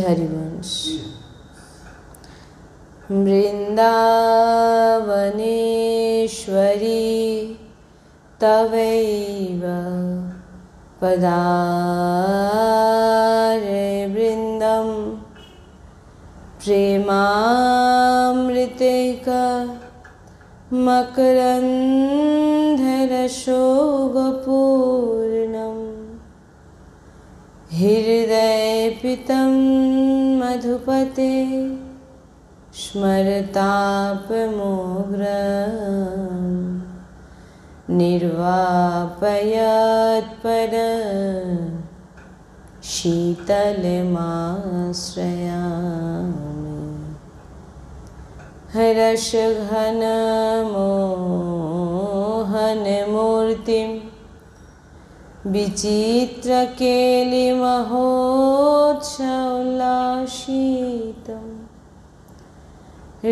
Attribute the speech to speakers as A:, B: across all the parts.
A: हरिवंश। वृन्दावनेश्वरी तवैव पदारे वृन्दं प्रेमामृतैका मकरन्धरसोगपूर्णम् हृदयपितं मधुपते स्मरतापमोघ्रं निर्वापयत्पर शीतलमाश्रयामि। रसघनमोहनमूर्तिं विचित्रकेलिमहोत्सवोल्लासितं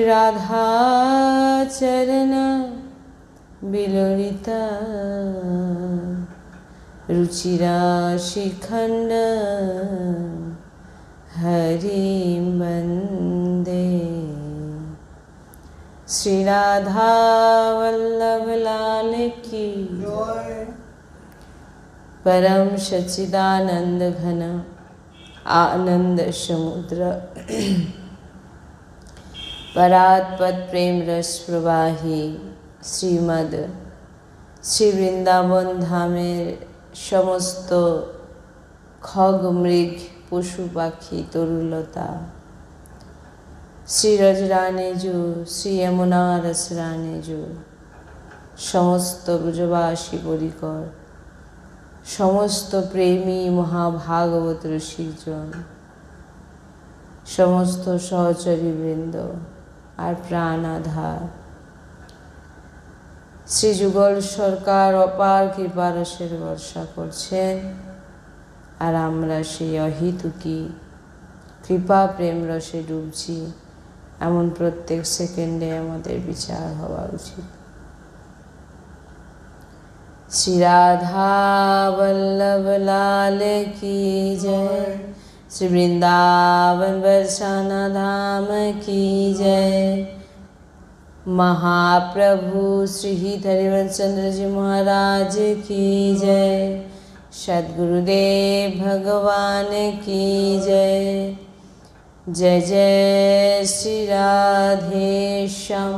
A: राधाचरण विलोलिता रुचिराशिखण्ड हरिं वन्दे। श्री राधा वल्लभ लाल की परम सच्चिदानंद घन आनंद समुद्र परात्पर प्रेम रस प्रवाही श्रीमद श्री वृंदावन धामेर समस्त खग मृग पशु पाखी तरुलता श्री रजरानेजु श्री यमुना रसरानेजु समस्त ब्रजवासी परिकर समस्त प्रेमी महाभागवत ऋषिजन समस्त सहचरी वृंद और प्राणाधार श्री जुगल सरकार अपार कृपा रसेर वर्षा करছেন और आमरा সেই অহেতুকি कृपा प्रेम रसे डुबছি एमन प्रत्येक सेकेंडे आमादेर विचार हवा उचित। श्री राधा वल्लभ लाल की जय। श्री वृंदावन बरसाना धाम की जय। महाप्रभु श्री हरिवंश चंद्र जी महाराज की जय। सद्गुरुदेव भगवान की जय। जय जय श्री राधेश्याम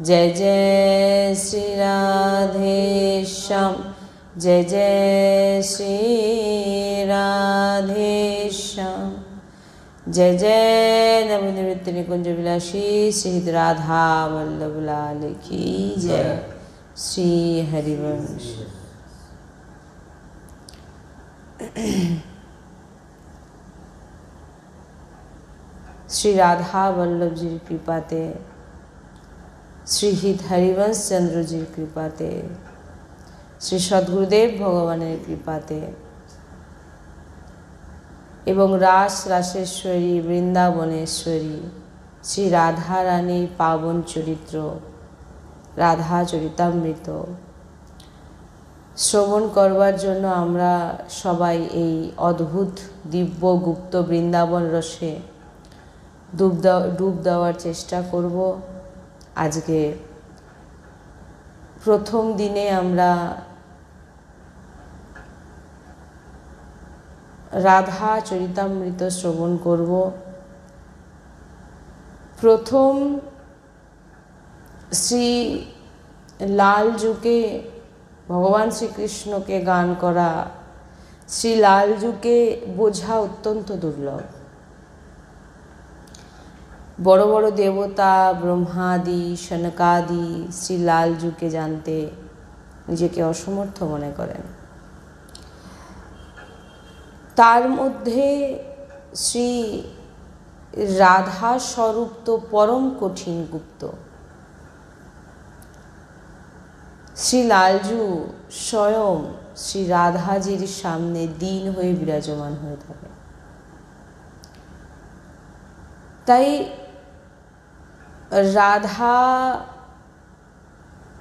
A: जय जय श्री राधेश्याम जय जय श्री राधेश्याम जय जय नवनिवृत्त निकुंज विलासी श्री राधा वल्लभ लाल की जय। श्री हरिवंश। श्री राधा वल्लभ जी कृपाते श्री हरिवंश चंद्र जी कृपाते श्री सद्गुरुदेव भगवानेर कृपाते एवं रास रासेश्वरी वृंदावनेश्वरी श्री राधा रानी पावन चरित्र राधा चरितामृत श्रवण करवार जन्य आमरा सबाई एई अद्भुत दिव्य गुप्त वृंदावन रसे डूब देওয়ার चेष्टा करब। आज के प्रथम दिने आमरा राधा चरितामृत श्रवण करब। प्रथम श्री लालजू के भगवान श्री कृष्ण के गान करा श्री लालजू के बोझा अत्यंत दुर्लभ। बड़ बड़ देवता ब्रह्मादि सनकादि श्री लालजू के जानते निजेके असमर्थ मने करें। तार मध्य श्री राधा स्वरूप तो परम कठिन गुप्त। श्री लालजू स्वयं श्री राधाजीर सामने दीन हुए विराजमान हुए थाके। ताई राधा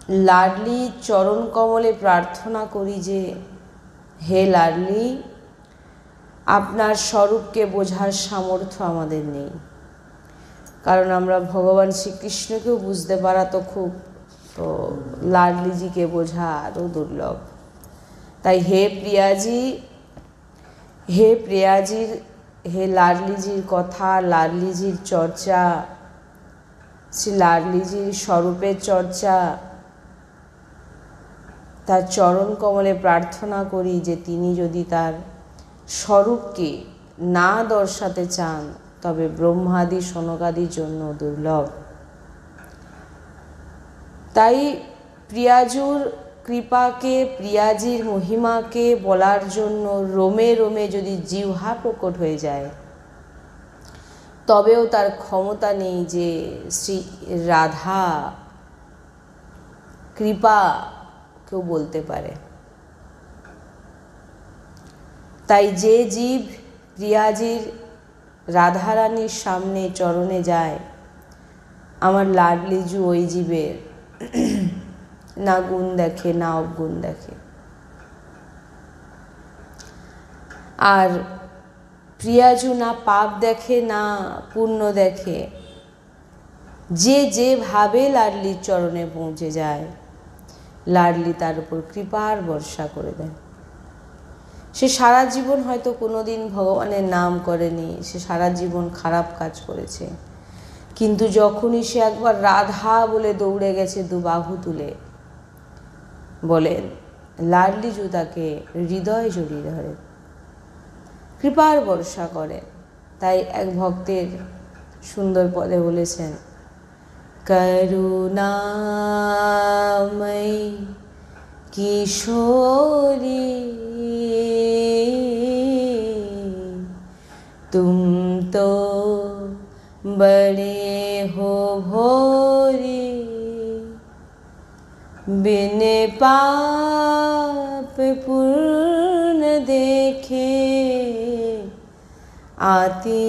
A: लाडली चरण कमले प्रार्थना करी जे हे लाडली আপনার স্বরূপকে বোঝার সামর্থ্য আমাদের নেই, কারণ আমরা ভগবান শ্রীকৃষ্ণকেও বুঝতে পারা তো খুব, তো লাডলিজিকে বোঝা আরও দুর্লভ। তাই হে প্রিয়াজি, হে লাডলিজির কথা, লাডলিজির চর্চা, শ্রী লাডলিজির স্বরূপের চর্চা, তার চরণ কমলে প্রার্থনা করি যে তিনি যদি তার স্বরূপকে না দর্শাতে চান তবে ব্রহ্মাদি সনকাদির জন্য দুর্লভ। তাই প্রিয়াজুর কৃপাকে, প্রিয়াজির মহিমাকে বলার জন্য রোমে রোমে যদি জিহ্বা প্রকট হয়ে যায়, তবেও তার ক্ষমতা নেই যে শ্রী রাধা কৃপা কেউ বলতে পারে। তাই যে জীব প্রিয়াজির রাধারানীর সামনে চরণে যায়, আমার লাডলিজু ওই জীবের না গুণ দেখে না অবগুণ দেখে। আর প্রিয়াজু না পাপ দেখে না পুণ্য দেখে, যেভাবে লাডলির চরণে পৌঁছে যায় লাডলি তার উপর কৃপার বর্ষা করে দেয়। সে সারা জীবন হয়তো কোনোদিন ভগবানের নাম করেনি, সে সারা জীবন খারাপ কাজ করেছে, কিন্তু যখনই সে একবার রাধা বলে দৌড়ে গেছে দু বাহু তুলে, বলেন লাডলিজু তাকে হৃদয়ে জড়িয়ে ধরে, কৃপার বর্ষা করে। তাই এক ভক্তের সুন্দর পদে বলেছেন, করুণাময়ী किशोरी तुम तो बड़े हो भोरी, बिन पाप पूर्ण देखे आती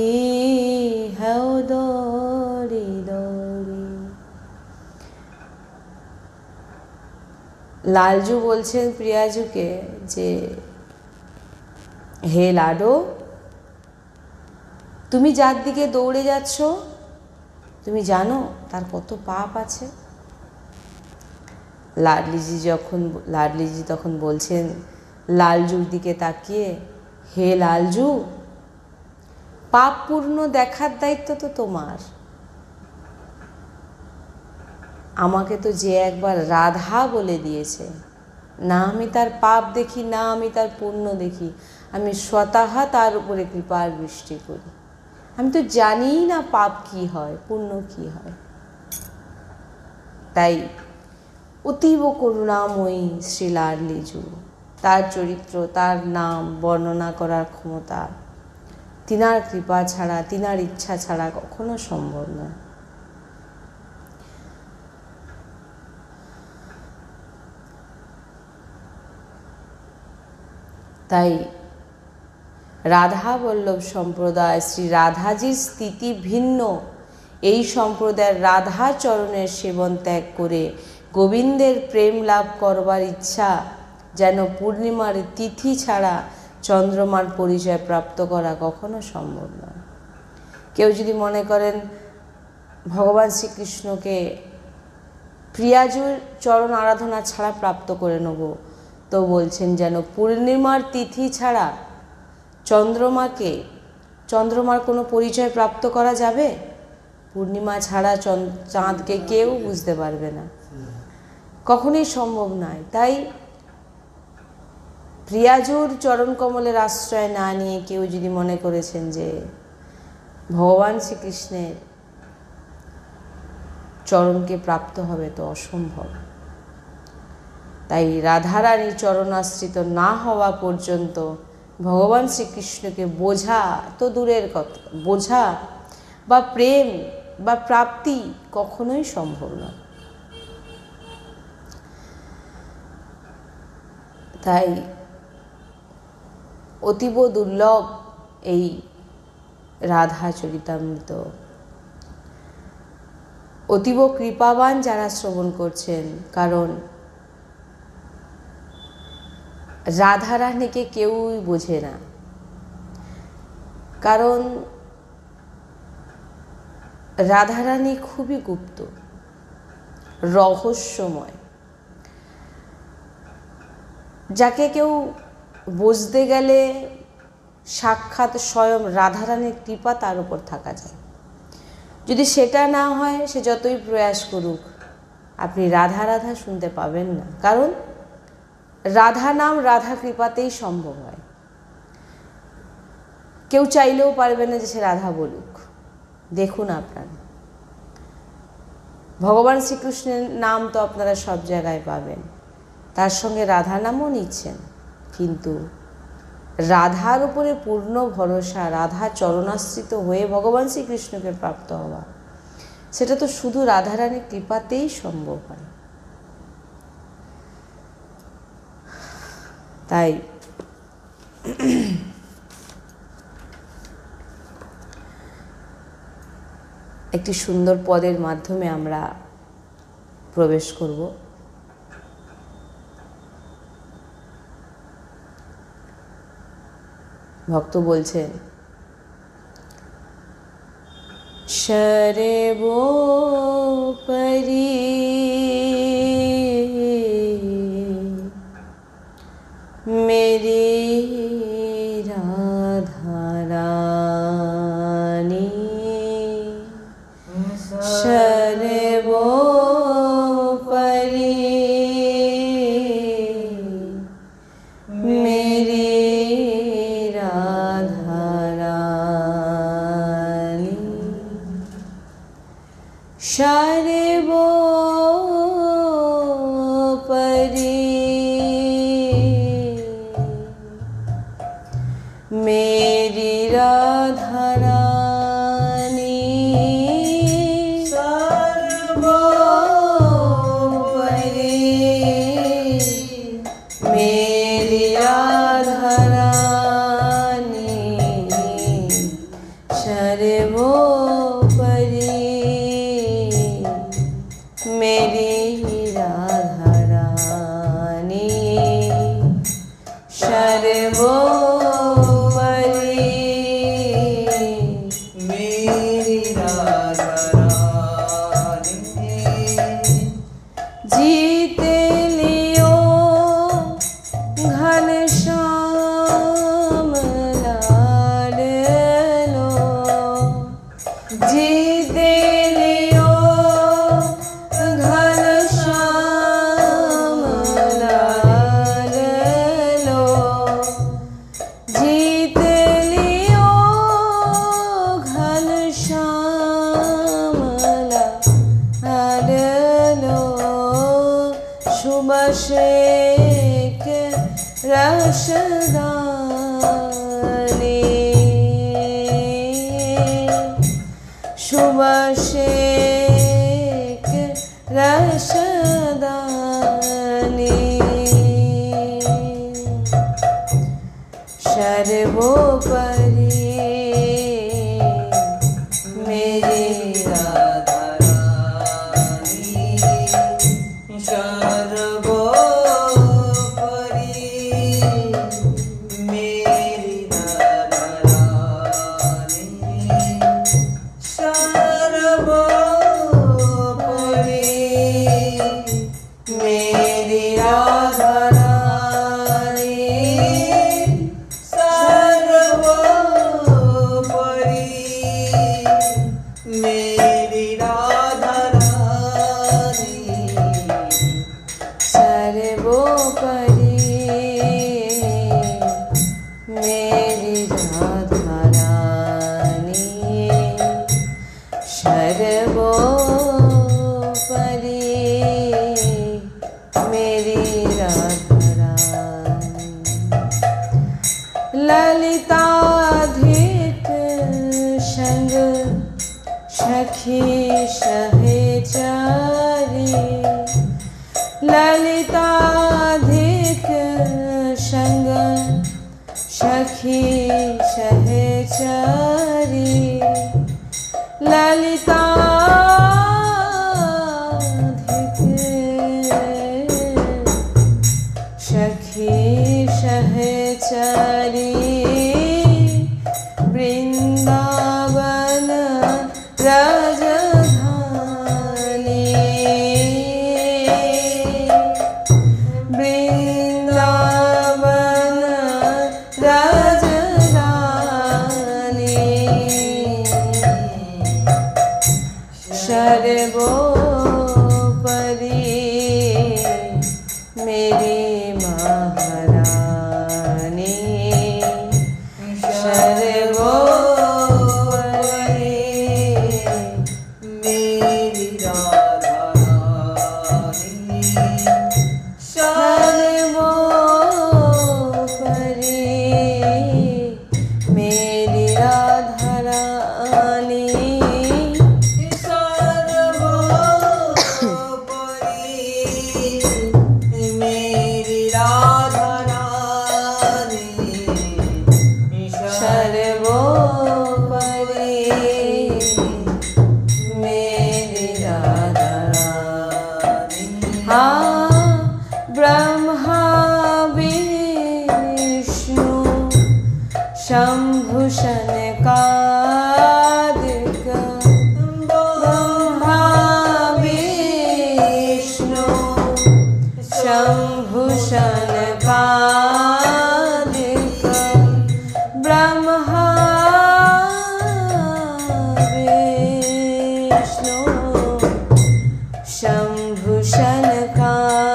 A: है दौड़ी दौड़ी। লালজু বলছেন প্রিয়াজুকে যে হে লাডো, তুমি যার দিকে দৌড়ে যাচ্ছ তুমি জানো তার কত পাপ আছে? লাডলিজি তখন বলছেন লালজুর দিকে তাকিয়ে, হে লালজু, পাপ পূর্ণ দেখার দায়িত্ব তো তোমার। আমাকে তো যে একবার রাধা বলে দিয়েছে, না আমি তার পাপ দেখি না আমি তার পুণ্য দেখি, আমি স্বতঃ তার উপরে কৃপার বৃষ্টি করি। আমি তো জানিই না পাপ কি হয় পুণ্য কি হয়। তাই অতীব করুণাময়ী শ্রী লাডলিজু, তার চরিত্র, তার নাম বর্ণনা করার ক্ষমতা তিনার কৃপা ছাড়া, তিনার ইচ্ছা ছাড়া কখনো সম্ভব নয়। তাই রাধা বল্লভ সম্প্রদায়, শ্রী রাধাজির স্থিতি ভিন্ন। এই সম্প্রদায়ের রাধা চরণের সেবন ত্যাগ করে গোবিন্দের প্রেম লাভ করবার ইচ্ছা যেন পূর্ণিমার তিথি ছাড়া চন্দ্রমার পরিচয় প্রাপ্ত করা কখনো সম্ভব নয়। কেউ যদি মনে করেন ভগবান শ্রীকৃষ্ণকে প্রিয়াজুর চরণ আরাধনা ছাড়া প্রাপ্ত করে নেব, তো বলছেন যেন পূর্ণিমার তিথি ছাড়া চন্দ্রমার কোনো পরিচয় প্রাপ্ত করা যাবে? পূর্ণিমা ছাড়া চাঁদকে কেউ বুঝতে পারবে না, কখনোই সম্ভব নয়। তাই প্রিয়াজুর চরণ কমলের আশ্রয় না নিয়ে কেউ যদি মনে করেছেন যে ভগবান শ্রীকৃষ্ণের চরণকে প্রাপ্ত হবে, তো অসম্ভব। তাই রাধারানীর চরণাশ্রিত না হওয়া পর্যন্ত ভগবান শ্রীকৃষ্ণকে বোঝা তো দূরের কথা, বোঝা বা প্রেম বা প্রাপ্তি কখনোই সম্ভব নয়। তাই অতীব দুর্লভ এই রাধা চরিতামৃত। অতীব কৃপাবান যারা শ্রবণ করছেন, কারণ রাধারানীকে কেউই বোঝে না। কারণ রাধারানী খুবই গুপ্ত, রহস্যময়। যাকে কেউ বুঝতে গেলে সাক্ষাৎ স্বয়ং রাধারানীর কৃপা তার উপর থাকা যায়। যদি সেটা না হয়, সে যতই প্রয়াস করুক, আপনি রাধা রাধা শুনতে পাবেন না। কারণ রাধা নাম রাধা কৃপাতেই সম্ভব হয়। কেউ চাইলেও পারবে না যে সে রাধা বলুক। দেখুন আপনারা, ভগবান শ্রীকৃষ্ণের নাম তো আপনারা সব জায়গায় পাবেন, তার সঙ্গে রাধা নামও নিচ্ছেন, কিন্তু রাধার উপরে পূর্ণ ভরসা, রাধা চরণাশ্রিত হয়ে ভগবান শ্রীকৃষ্ণকে প্রাপ্ত হওয়া, সেটা তো শুধু রাধারানীর কৃপাতেই সম্ভব হয়। তাই একটি সুন্দর পদের মাধ্যমে আমরা প্রবেশ করব। ভক্ত বলছেন, শরবো পরি মেরি রাধা রানী, শরবো পরি মেরি রাধা রানী, শরবো পরি मेरी राधा रानी, सर्वोपरि मेरी राधा रानी, सर्वोपरि मेरी राधा रानी, सर्वो शेख रसदानी, शुभशेख रसदानी, सर्वोपरि मेरी राधा रानी, सर्वोपरि मेरी राधा रानी, सर्वोपरि मेरी राधा रानी, सर्वोपरि मेरी राधा रानी, सर्वोपरि मेरी राधा रानी, सर्वोपरि मेरी राधा रानी, ललिताधिक संग सखी सहचारी, ललिताधिक संग सखी सहचारी, ललिताधिक सखी सहचारी, वृंद राजधानी वृंदावन राजधानी सर्वोपरि मेरी महारानी सर्वोपरि मेरी राधा रानी सर्वोपरि मेरी राधा रानी ब्रह्मा विष्णु शंभु शनकादिक ब्रह्मा विष्णु शंभु शनकादिक ब्रह्मा विष्णु शंभु शनकादिक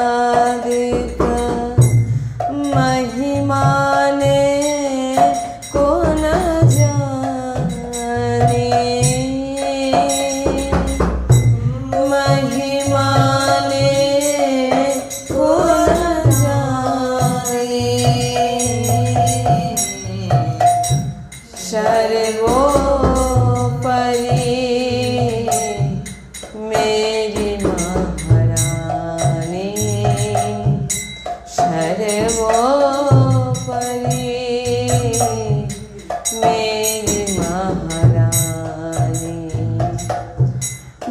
A: महिमाने को न जाने महिमाने को न जाने सर्वोपरि मेरी महारानी सर्वोपरि मेरी महारानी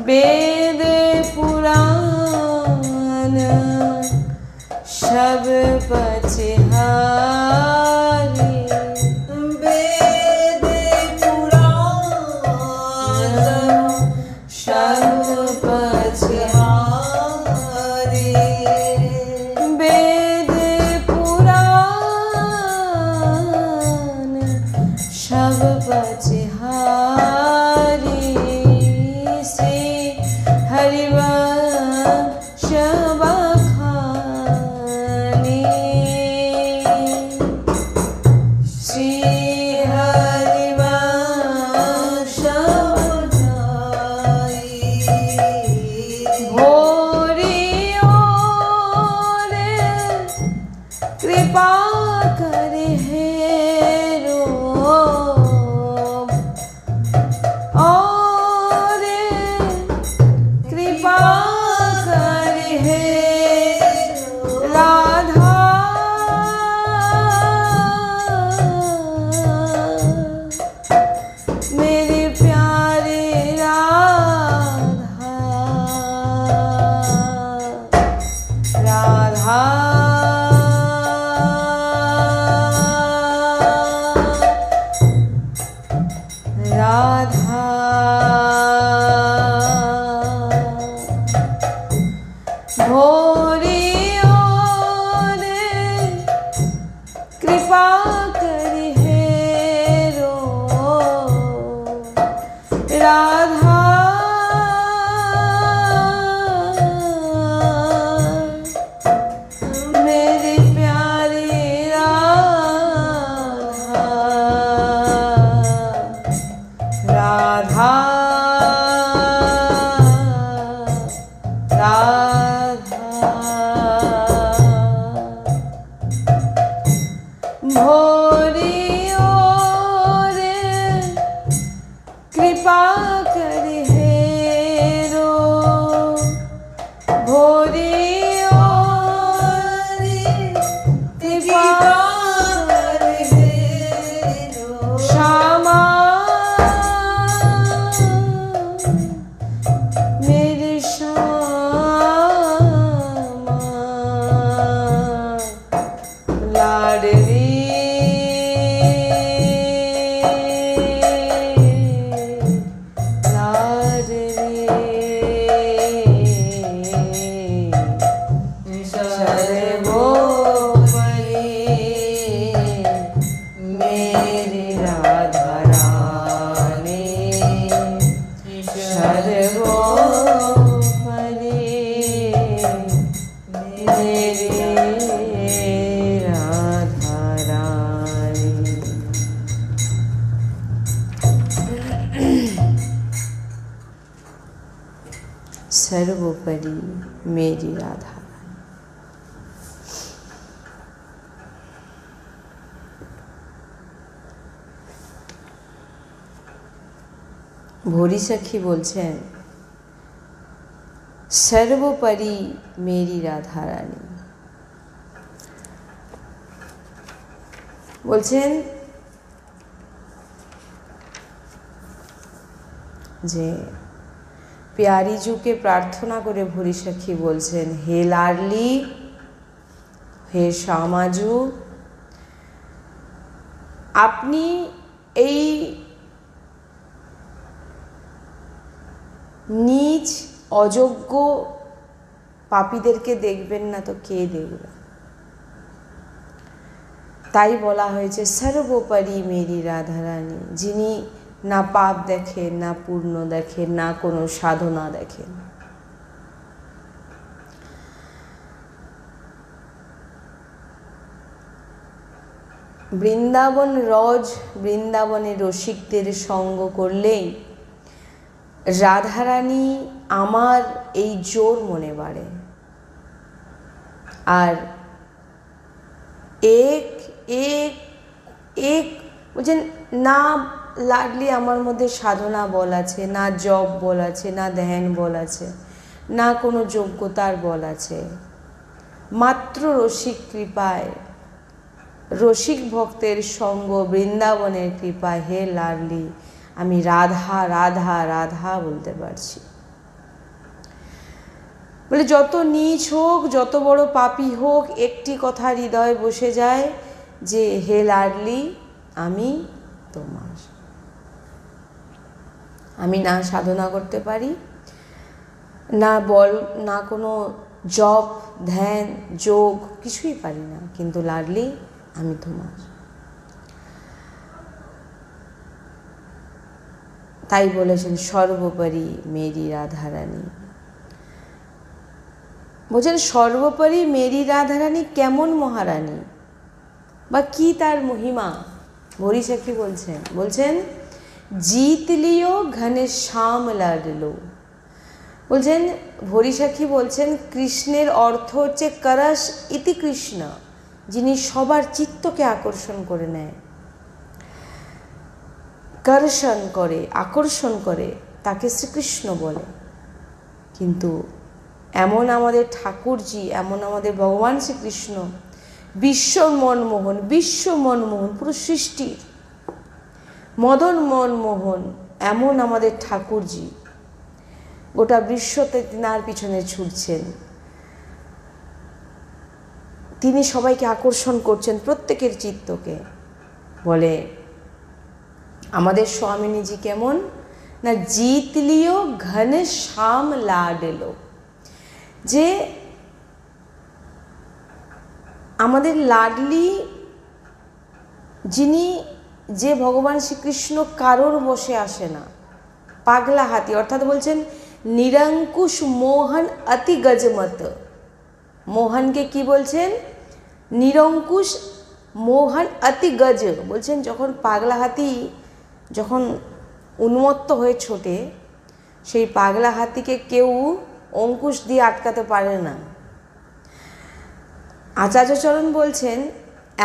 A: वेद पुराण सब पछिहारी वेद पुराण सब पछिहारी वेद पुराण सब पछिहारी श्री हरिवंश बखानी श्री हरिवंश बखानी भोरी ओरे कृपा करे हेरो और कृपा करे हे राधा मेरे प्यारे राधा राधा राधा भोरी ओरे कृपा करी हेरो राधा मेरी प्यारी राधा राधा भोरी ओरे कृपा करे हेरो भोरी ओरे कृपा करे हेरो श्यामा मेरे श्यामा लाडली सर्वोपरि मेरी राधा। ভরি সখী বলছেন সর্বোপরি মেরি রাধা রানী, বলছেন যে প্যারি জুকে প্রার্থনা করে ভরি সখী বলছেন, হে লাডলি, হে শ্যামাজু, আপনি এই নীচ অযোগ্য পাপীদেরকে দেখবেন না তো কে দেখবে? তাই বলা হয়েছে সর্বোপরি মেরি রাধা রানী, যিনি না পাপ দেখেন, না পূর্ণ দেখেন, না কোনো সাধনা দেখেন। বৃন্দাবন রজ, বৃন্দাবনের রসিকদের সঙ্গ করলেই রাধারানী আমার এই জোর মনে বাড়ে। আর এক এক এক বলছেন না লাডলি আমার মধ্যে সাধনা বল আছে, না জপ বল আছে, না ধ্যান বল আছে, না কোনো যোগ্যতার বল আছে, মাত্র রসিক কৃপায়, রসিক ভক্তের সঙ্গ, বৃন্দাবনের কৃপায় হে লাডলি আমি রাধা রাধা রাধা বলতে পারছি। বলে যত নীচ হোক, যত বড় পাপী হোক, একটি কথা হৃদয়ে বসে যায় যে হে লাডলি আমি তোমার। আমি না সাধনা করতে পারি, না বল, না কোনো জপ ধ্যান যোগ, কিছুই পারি না, কিন্তু লাডলি আমি তোমার। তাই বলেছেন সর্বোপরি মেরি রাধা রানী। বলছেন সর্বোপরি মেরি রাধা রানী কেমন মহারানী বা কি তার মহিমা? ভরি সখী বলছেন জিত লিও ঘনে শ্যাম লাডলো। বলছেন ভরি সখী বলছেন কৃষ্ণের অর্থ হচ্ছে করস ইতি কৃষ্ণ, যিনি সবার চিত্তকে আকর্ষণ করে নেয়, কর্ষণ করে, আকর্ষণ করে, তাকে শ্রীকৃষ্ণ বলে। কিন্তু এমন আমাদের ঠাকুরজি, এমন আমাদের ভগবান শ্রীকৃষ্ণ বিশ্ব মনমোহন, বিশ্ব মনমোহন, পুরো সৃষ্টির মদন মনমোহন, এমন আমাদের ঠাকুরজি গোটা বিশ্বতে তিনার পিছনে ছুটছেন। তিনি সবাইকে আকর্ষণ করছেন, প্রত্যেকের চিত্তকে। বলে আমাদের স্বামিনীজি কেমন না জিত লিও ঘনে শ্যাম লাডলো, যে আমাদের লাডলি যিনি, যে ভগবান শ্রীকৃষ্ণ কারোর বসে আসে না, পাগলা হাতি, অর্থাৎ বলছেন নিরঙ্কুশ মোহন অতি গজমত। মোহনকে কি বলছেন? নিরঙ্কুশ মোহন অতি গজ। বলছেন যখন পাগলা হাতি যখন উন্মত্ত হয়ে ছোটে, সেই পাগলা হাতিকে কেউ অঙ্কুশ দিয়ে আটকাতে পারে না। আচার্যচরণ বলছেন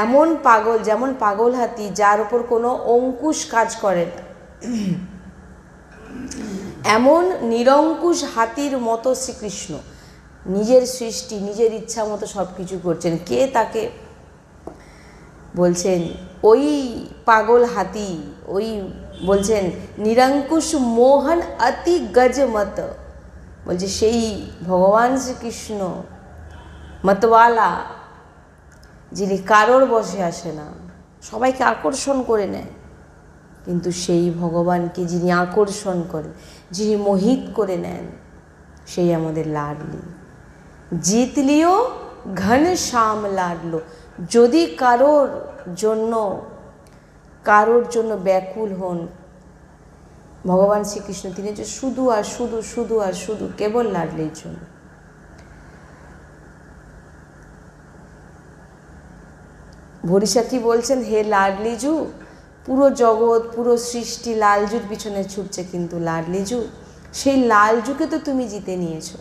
A: এমন পাগল, যেমন পাগল হাতি যার উপর কোনো অঙ্কুশ কাজ করে না, এমন নিরঙ্কুশ হাতির মতো শ্রীকৃষ্ণ নিজের সৃষ্টি, নিজের ইচ্ছা মতো সব কিছু করছেন। কে তাকে বলছেন? ওই পাগল হাতি, ওই বলছেন নিরঙ্কুশ মোহন অতি গজমত। বলছে সেই ভগবান শ্রীকৃষ্ণ মতওয়ালা, যিনি কারোর বসে আসে না, সবাইকে আকর্ষণ করে নেয়, কিন্তু সেই ভগবানকে যিনি আকর্ষণ করেন, যিনি মোহিত করে নেন, সেই আমাদের লাডলি। জিত লিও ঘন শ্যাম লাডলো। যদি কারোর জন্য ব্যাকুল হন ভগবান শ্রীকৃষ্ণ, তিনি যে শুধু আর শুধু শুধু আর শুধু কেবল লাডলির জন্য। ভরি সখী বলছেন হে লাডলিজু, পুরো জগৎ পুরো সৃষ্টি লালজুর পিছনে ছুটছে, কিন্তু লাডলিজু সেই লালজুকে তো তুমি জিতে নিয়েছো,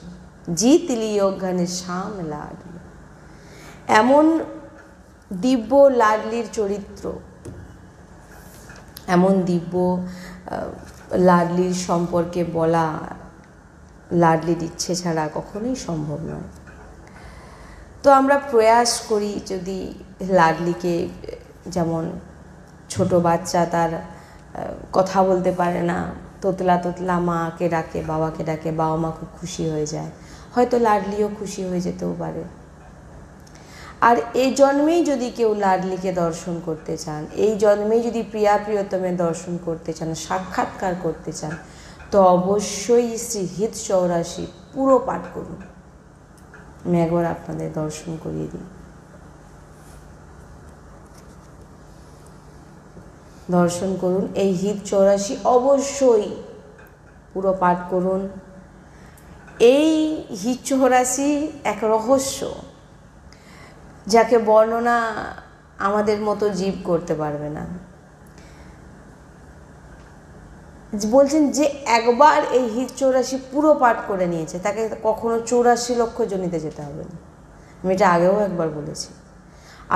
A: জিত লিও ঘনশ্যাম লাডলি। এমন দিব্য লাডলির চরিত্র, এমন দিব্য লাডলির সম্পর্কে বলা লাডলির ইচ্ছে ছাড়া কখনোই সম্ভব নয়। তো আমরা প্রয়াস করি যদি লাডলিকে, যেমন ছোট বাচ্চা তার কথা বলতে পারে না, তোতলা তোতলা মাকে ডাকে, বাবাকে ডাকে, বাবা মা খুব খুশি হয়ে যায়, হয়তো লাডলিও খুশি হয়ে যেতেও পারে। আর এই জন্মেই যদি কেউ লাডলিকে দর্শন করতে চান, এই জন্মেই যদি প্রিয়া প্রিয়তমের দর্শন করতে চান, সাক্ষাৎকার করতে চান, তো অবশ্যই শ্রী হিত 84 পুরো পাঠ করুন। আমি একবার আপনাদের দর্শন করিয়ে দিই। দর্শন করুন, এই হিত 84 অবশ্যই পুরো পাঠ করুন। এই হিত 84 এক রহস্য, যাকে বর্ণনা আমাদের মতো জীব করতে পারবে না। বলছেন যে একবার এই হিত 84 পুরো পাঠ করে নিয়েছে, তাকে কখনো 84 লক্ষ জনিতে যেতে হবে না। আমি এটা আগেও একবার বলেছি।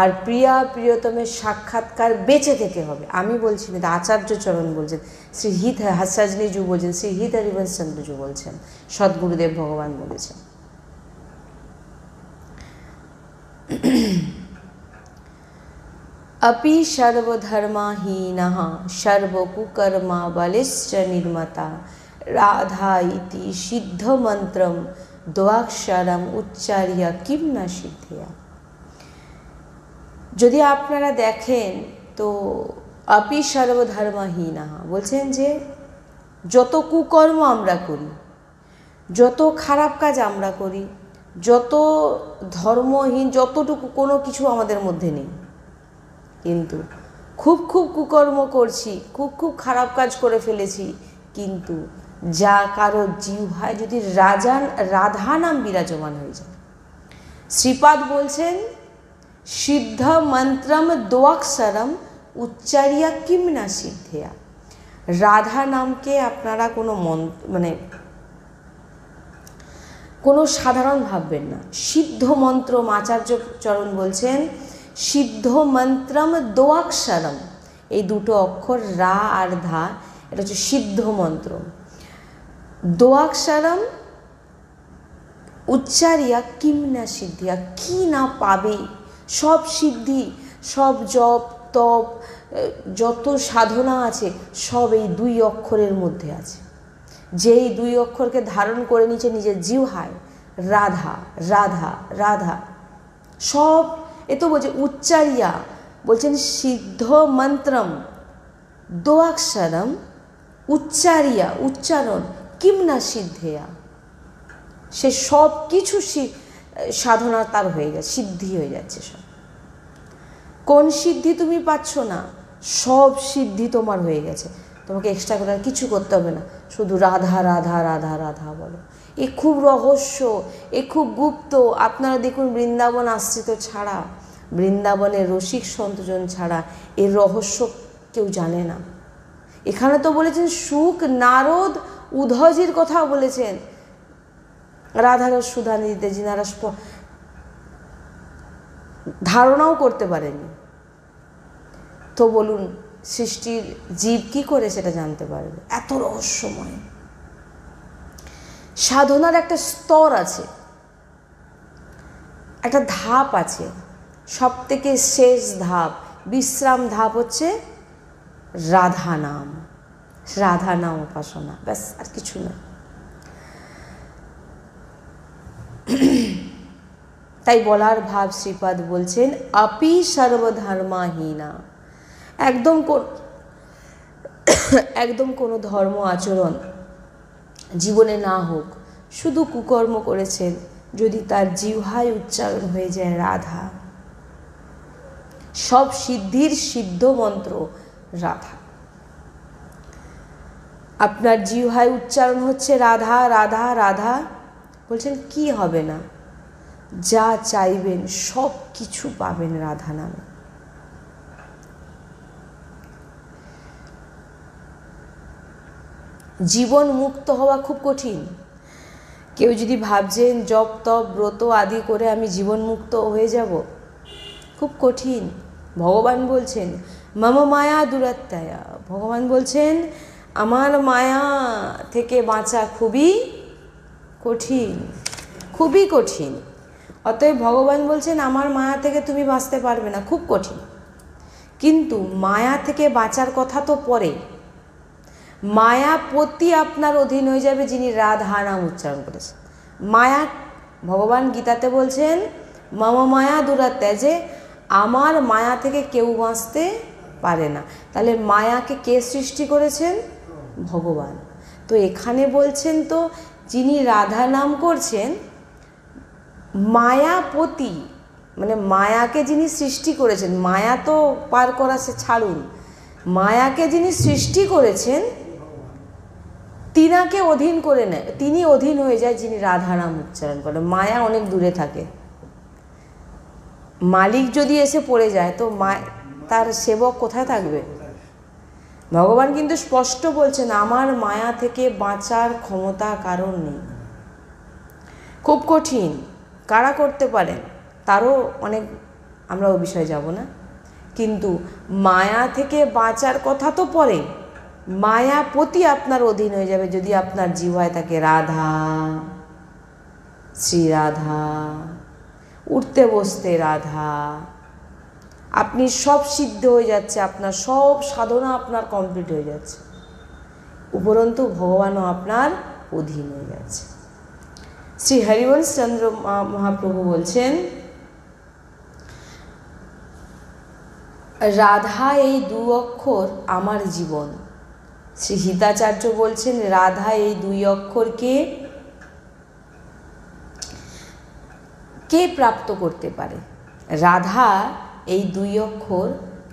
A: আর প্রিয়া প্রিয়তমের সাক্ষাৎকার বেঁচে থেকে হবে। আমি বলছি না, আচার্য চরণ বলছেন, শ্রী হিত হাসাজলিজু বলছেন, শ্রী হিত হরিবংশচন্দ্রজু বলছেন, সদ্গুরুদেব ভগবান বলেছেন। अपि सर्वधर्महीनः सर्वकुकर्मा बलिश्च निर्मता राधा इति सिद्धमन्त्रं द्वाक्षरम उच्चार्य किम न सिद्धिया। যদি আপনারা দেখেন তো अपि सर्वधर्महीनः বলছেন যে যত কুকর্ম আমরা করি, যত খারাপ কাজ আমরা করি, যত ধর্মহীন, যতটুকু কোনো কিছু আমাদের মধ্যে নেই, কিন্তু খুব খুব কুকর্ম করছি, খুব খুব খারাপ কাজ করে ফেলেছি, কিন্তু যা কারো জিহ্বায় যদি রাধা নাম বিরাজমান হয়ে যায়। শ্রীপাদ বলছেন সিদ্ধ মন্ত্রম দ্বাক্ষরম উচ্চারিয়া কিম না সিদ্ধেয়া। রাধা নামকে আপনারা কোনো কোনো সাধারণ ভাববেন না, সিদ্ধ মন্ত্র। আচার্য চরণ বলছেন সিদ্ধ মন্ত্রম দ্বাক্ষরম, এই দুটো অক্ষর রা আর ধা, এটা হচ্ছে সিদ্ধ মন্ত্র। দ্বাক্ষরম উচ্চারিয়া কিম না সিদ্ধিয়া, কি না পাবে। সব সিদ্ধি, সব জপ তপ, যত সাধনা আছে সব এই দুই অক্ষরের মধ্যে আছে। যেই দুই অক্ষরকে ধারণ করে নিচে নিজের জিহ্বায়, রাধা রাধা রাধা, সব এ তো বলছে উচ্চারিয়া, বলছেন সিদ্ধ মন্ত্রম দ্বাক্ষরম উচ্চারিয়া, উচ্চারণ কিম না সিদ্ধেয়া, সে সব কিছু সাধনা তার হয়ে গেছে, সিদ্ধি হয়ে যাচ্ছে সব। কোন সিদ্ধি তুমি পাচ্ছ না, সব সিদ্ধি তোমার হয়ে গেছে, তোমাকে এক্সট্রা করে আর কিছু করতে হবে না, শুধু রাধা রাধা রাধা রাধা বলো। এ খুব রহস্য, এ খুব গুপ্ত। আপনারা দেখুন বৃন্দাবন আশ্রিত ছাড়া, বৃন্দাবনের রসিক সন্তজন ছাড়া এর রহস্য কেউ জানে না। এখানে তো বলেছেন সুখ, নারদ, উদ্ধজির কথাও বলেছেন, রাধারস সুধানিধিতে যিনারা ধারণাও করতে পারেনি। তো বলুন সৃষ্টির জীব কি করে সেটা জানতে পারবে? এত রহস্যময়। সাধনার একটা স্তর আছে, একটা ধাপ আছে, সব থেকে শেষ ধাপ, বিশ্রাম ধাপ হচ্ছে রাধা নাম, রাধা নাম উপাসনা, ব্যাস, আর কিছু না। তাই বলার ভাব শ্রীপাদ বলছেন আপি সর্বধর্মাহীনা, একদম কোনো ধর্ম আচরণ জীবনে না হোক, শুধু কুকর্ম করেছেন, যদি তার জিহ্বায় উচ্চারণ হয়ে যায় রাধা, সব সিদ্ধির সিদ্ধ মন্ত্র রাধা। আপনার জিহ্বায় উচ্চারণ হচ্ছে রাধা রাধা রাধা, বলছেন কি হবে না, যা চাইবেন সব কিছু পাবেন রাধা নামে। জীবন মুক্ত হওয়া খুব কঠিন। কেউ যদি ভাবছেন জপ তপ ব্রত আদি করে আমি জীবন মুক্ত হয়ে যাব, খুব কঠিন। ভগবান বলছেন মম মায়া দুরাত্মায়া, ভগবান বলছেন আমার মায়া থেকে বাঁচা খুবই কঠিন, খুবই কঠিন। অতএব ভগবান বলছেন আমার মায়া থেকে তুমি বাঁচতে পারবে না, খুব কঠিন। কিন্তু মায়া থেকে বাঁচার কথা তো পরে, মায়াপতি আপনার অধীন হয়ে যাবে যিনি রাধা নাম উচ্চারণ করেছেন। মায়া, ভগবান গীতাতে বলছেন মম মায়া দুরাত্মা, যে আমার মায়া থেকে কেউ বাঁচতে পারে না। তাহলে মায়াকে কে সৃষ্টি করেছেন? ভগবান। তো এখানে বলছেন তো যিনি রাধা নাম করছেন, মায়াপতি মানে মায়াকে যিনি সৃষ্টি করেছেন, মায়া তো পার করা সে ছাড়ুন, মায়াকে যিনি সৃষ্টি করেছেন তিনাকে অধীন করে নেয়, তিনি অধীন হয়ে যায় যিনি রাধা নাম উচ্চারণ করে। মায়া অনেক দূরে থাকে, মালিক যদি এসে পড়ে যায় তো তার সেবক কোথায় থাকবে? ভগবান কিন্তু স্পষ্ট বলছেন আমার মায়া থেকে বাঁচার ক্ষমতা কারণ নেই। খুব কঠিন। কারা করতে পারেন তারও অনেক, আমরা ও বিষয়ে যাব না। কিন্তু মায়া থেকে বাঁচার কথা তো পরে, মায়াপতি আপনার অধীন হয়ে যাবে যদি আপনার জিহ্বায় থাকে রাধা, শ্রী রাধা, উঠতে বসতে রাধা, আপনি সব সিদ্ধ হয়ে যাচ্ছে, আপনার সব সাধনা আপনার কমপ্লিট হয়ে যাচ্ছে, উপরন্তু ভগবানও আপনার অধীন হয়ে যাচ্ছে। শ্রী হরিবংশ চন্দ্র মহাপ্রভু বলছেন রাধা এই দু অক্ষর আমার জীবন। শ্রী হিতাচার্য বলছেন রাধা এই দুই অক্ষরকে কে প্রাপ্ত করতে পারে? রাধা এই দুই অক্ষর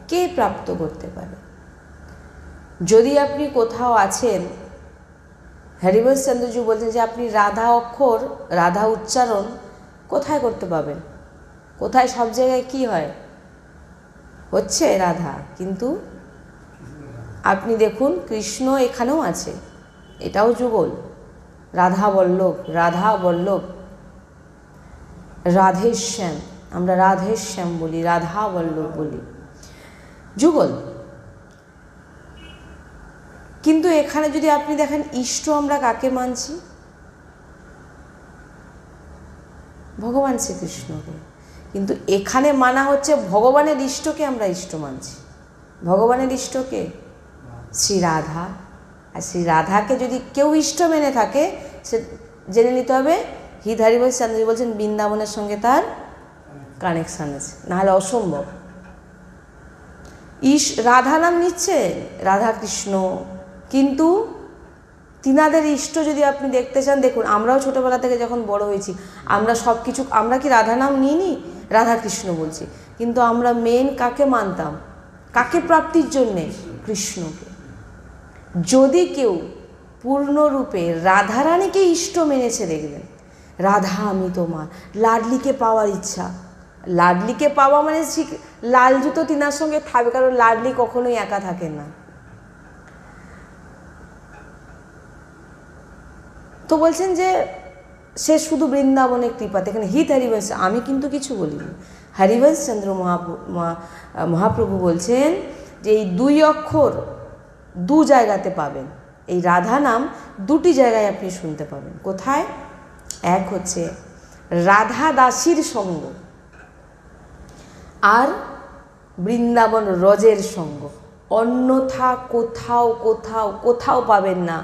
A: কে প্রাপ্ত করতে পারে? যদি আপনি কোথাও আছেন, হরিবংশ চন্দ্রজি বলছেন যে আপনি রাধা অক্ষর, রাধা উচ্চারণ কোথায় করতে পাবেন? কোথায়? সব জায়গায় কি হয়? হচ্ছে রাধা, কিন্তু আপনি দেখুন কৃষ্ণ এখানেও আছে, এটাও যুগল। রাধা বল্লভ, রাধা বল্লভ, রাধেশ্যাম, আমরা রাধেশ্যাম বলি, রাধা বল্লভ বলি, যুগল। কিন্তু এখানে যদি আপনি দেখেন ইষ্ট আমরা কাকে মানছি? ভগবান শ্রীকৃষ্ণকে। কিন্তু এখানে মানা হচ্ছে ভগবানের ইষ্টকে আমরা ইষ্ট মানছি। ভগবানের ইষ্টকে শ্রী রাধা। আর শ্রী রাধাকে যদি কেউ ইষ্ট মেনে থাকে সে জেনে নিতে হবে হিত হরিবংশ চন্দ্রজি বলছেন বৃন্দাবনের সঙ্গে তার কানেকশান আছে, নাহলে অসম্ভব। রাধা নাম নিচ্ছে রাধা কৃষ্ণ, কিন্তু তিনাদের ইষ্ট যদি আপনি দেখতে চান, দেখুন আমরাও ছোটোবেলা থেকে যখন বড় হয়েছি আমরা সব কিছু, আমরা কি রাধা নাম নিইনি? রাধা কৃষ্ণ বলছি, কিন্তু আমরা মেন কাকে মানতাম? কাকে প্রাপ্তির জন্যে? কৃষ্ণকে। যদি কেউ পূর্ণরূপে রাধারানীকে ইষ্ট মেনেছে, দেখবেন রাধা আমি তোমার, লাডলিকে পাওয়ার ইচ্ছা। লাডলিকে পাওয়া মানে ঠিক লাল জুতো তিনার সঙ্গে থাকবে, কারণ লাডলি কখনোই একা থাকেন না। তো বলছেন যে সে শুধু বৃন্দাবনের কৃপাতে, এখানে হিত হরিবংশ, আমি কিন্তু কিছু বলিনি। হরিবংশ চন্দ্র মহাপ্রভু বলছেন যে এই দুই অক্ষর দু জায়গাতে পাবেন, এই রাধা নাম দুটি জায়গায় আপনি শুনতে পাবেন। কোথায়? এক হচ্ছে রাধা দাসীর সঙ্গ, আর বৃন্দাবন রজের সঙ্গ। অন্যথা কোথাও কোথাও কোথাও পাবেন না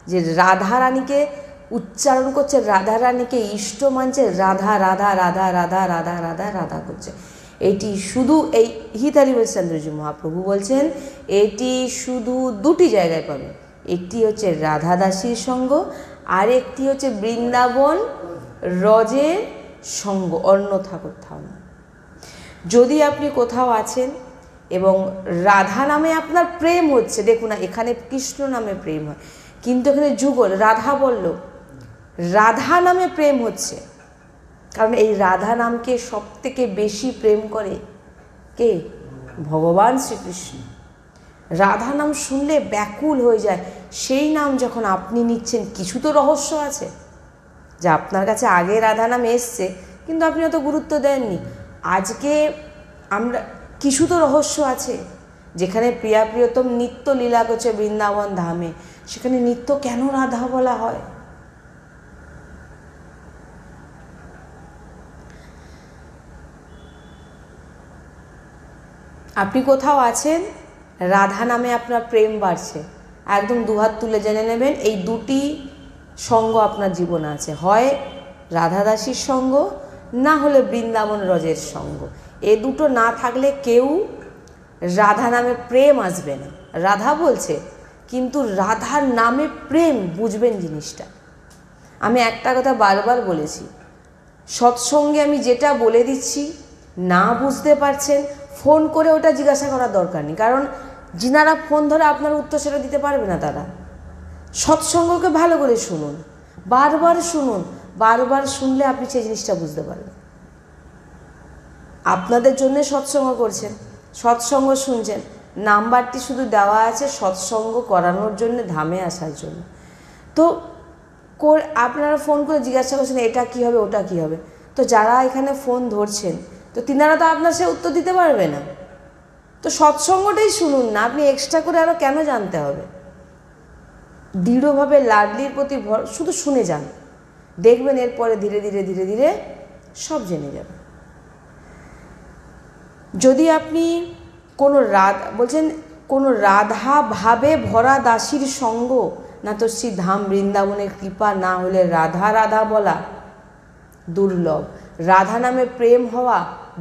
A: যে রাধারানীকে উচ্চারণ করছে, রাধারানীকে ইষ্ট মানছে, রাধা রাধা রাধা রাধা রাধা রাধা রাধা করছে। এটি শুধু এই হিত হরিবংশ চন্দ্রজি মহাপ্রভু বলছেন এটি শুধু দুটি জায়গায় পাবেন। একটি হচ্ছে রাধা দাসীর সঙ্গ, আর একটি হচ্ছে বৃন্দাবন রজের সঙ্গ, অন্যথা কোথাও না। যদি আপনি কোথাও আছেন এবং রাধা নামে আপনার প্রেম হচ্ছে, দেখুন না এখানে কৃষ্ণ নামে প্রেম হয়, কিন্তু এখানে যুগল রাধা বলল, রাধা নামে প্রেম হচ্ছে, কারণ এই রাধা নামকে সব থেকে বেশি প্রেম করে কে? ভগবান শ্রীকৃষ্ণ। রাধা নাম শুনলে ব্যাকুল হয়ে যায়, সেই নাম যখন আপনি নিচ্ছেন কিছু তো রহস্য আছে, যে আপনার কাছে আগে রাধা নাম এসছে কিন্তু আপনি অত গুরুত্ব দেননি। আজকে আমরা কিছু তো রহস্য আছে, যেখানে প্রিয়া প্রিয়তম নিত্য লীলা করছে বৃন্দাবন ধামে, সেখানে নিত্য কেন রাধা বলা হয়? আপনি কোথাও আছেন, রাধা নামে আপনার প্রেম বাড়ছে, একদম দুহাত তুলে জেনে নেবেন এই দুটি সঙ্গ আপনার জীবনে আছে, হয় রাধাদাসীর সঙ্গ, না হলে বৃন্দাবন রজের সঙ্গ। এ দুটো না থাকলে কেউ রাধা নামে প্রেম আসবে না। রাধা বলছে কিন্তু রাধার নামে প্রেম, বুঝবেন জিনিসটা। আমি একটা কথা বারবার বলেছি, সৎসঙ্গে আমি যেটা বলে দিচ্ছি, না বুঝতে পারছেন ফোন করে ওটা জিজ্ঞাসা করার দরকার নেই, কারণ যিনারা ফোন ধরে আপনার উত্তর সেটা দিতে পারবে না। তারা সৎসঙ্গকে ভালো করে শুনুন, বারবার শুনুন, বারবার শুনলে আপনি সেই জিনিসটা বুঝতে পারবেন। আপনাদের জন্য সৎসঙ্গ করছেন, সৎসঙ্গ শুনছেন, নাম্বারটি শুধু দেওয়া আছে সৎসঙ্গ করানোর জন্য, ধামে আসার জন্য। তো আপনারা ফোন করে জিজ্ঞাসা করছেন এটা কী হবে ওটা কী হবে, তো যারা এখানে ফোন ধরছেন তো তিনারা তো আপনার সে উত্তর দিতে পারবে না। তো সৎসঙ্গটাই শুনুন না, আপনি এক্সট্রা করে আরও কেন জানতে হবে? দৃঢ়ভাবে লাডলির প্রতি শুধু শুনে যান, দেখবেন এরপরে ধীরে ধীরে ধীরে ধীরে সব জেনে যাবেন। যদি আপনি কোনো বলছেন কোনো রাধা ভাবে ভরা দাসীর সঙ্গ, না তো শ্রী ধাম বৃন্দাবনের কৃপা, না হলে রাধা রাধা বলা দুর্লভ, রাধা নামে প্রেম হওয়া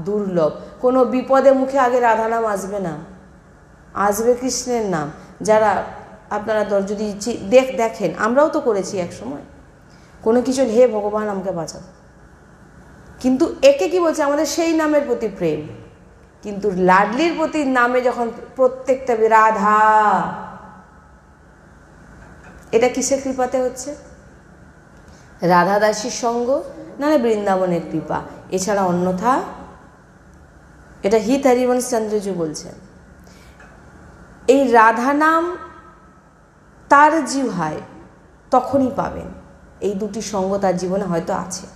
A: দুর্লভ। কোনো বিপদে মুখে আগে রাধা নাম আসবে না, আসবে কৃষ্ণের নাম। যারা আপনারা যদি দেখেন, আমরাও তো করেছি এক সময়, কোনো কিছু হে ভগবান আমাকে বাঁচাও, কিন্তু একে কি বলছে আমাদের সেই নামের প্রতি প্রেম। কিন্তু লাডলির প্রতি নামে যখন প্রত্যেকটা রাধা, এটা কিসের কৃপাতে হচ্ছে? রাধা দাসীর সঙ্গ, নাহলে বৃন্দাবনের কৃপা, এছাড়া অন্যথা। এটা হিত হরিবংশ চন্দ্রজু বলছেন, এই রাধা নাম তার জিহ্বায় তখনই পাবেন, এই দুটি সঙ্গ তার জীবনে হয়তো আছে,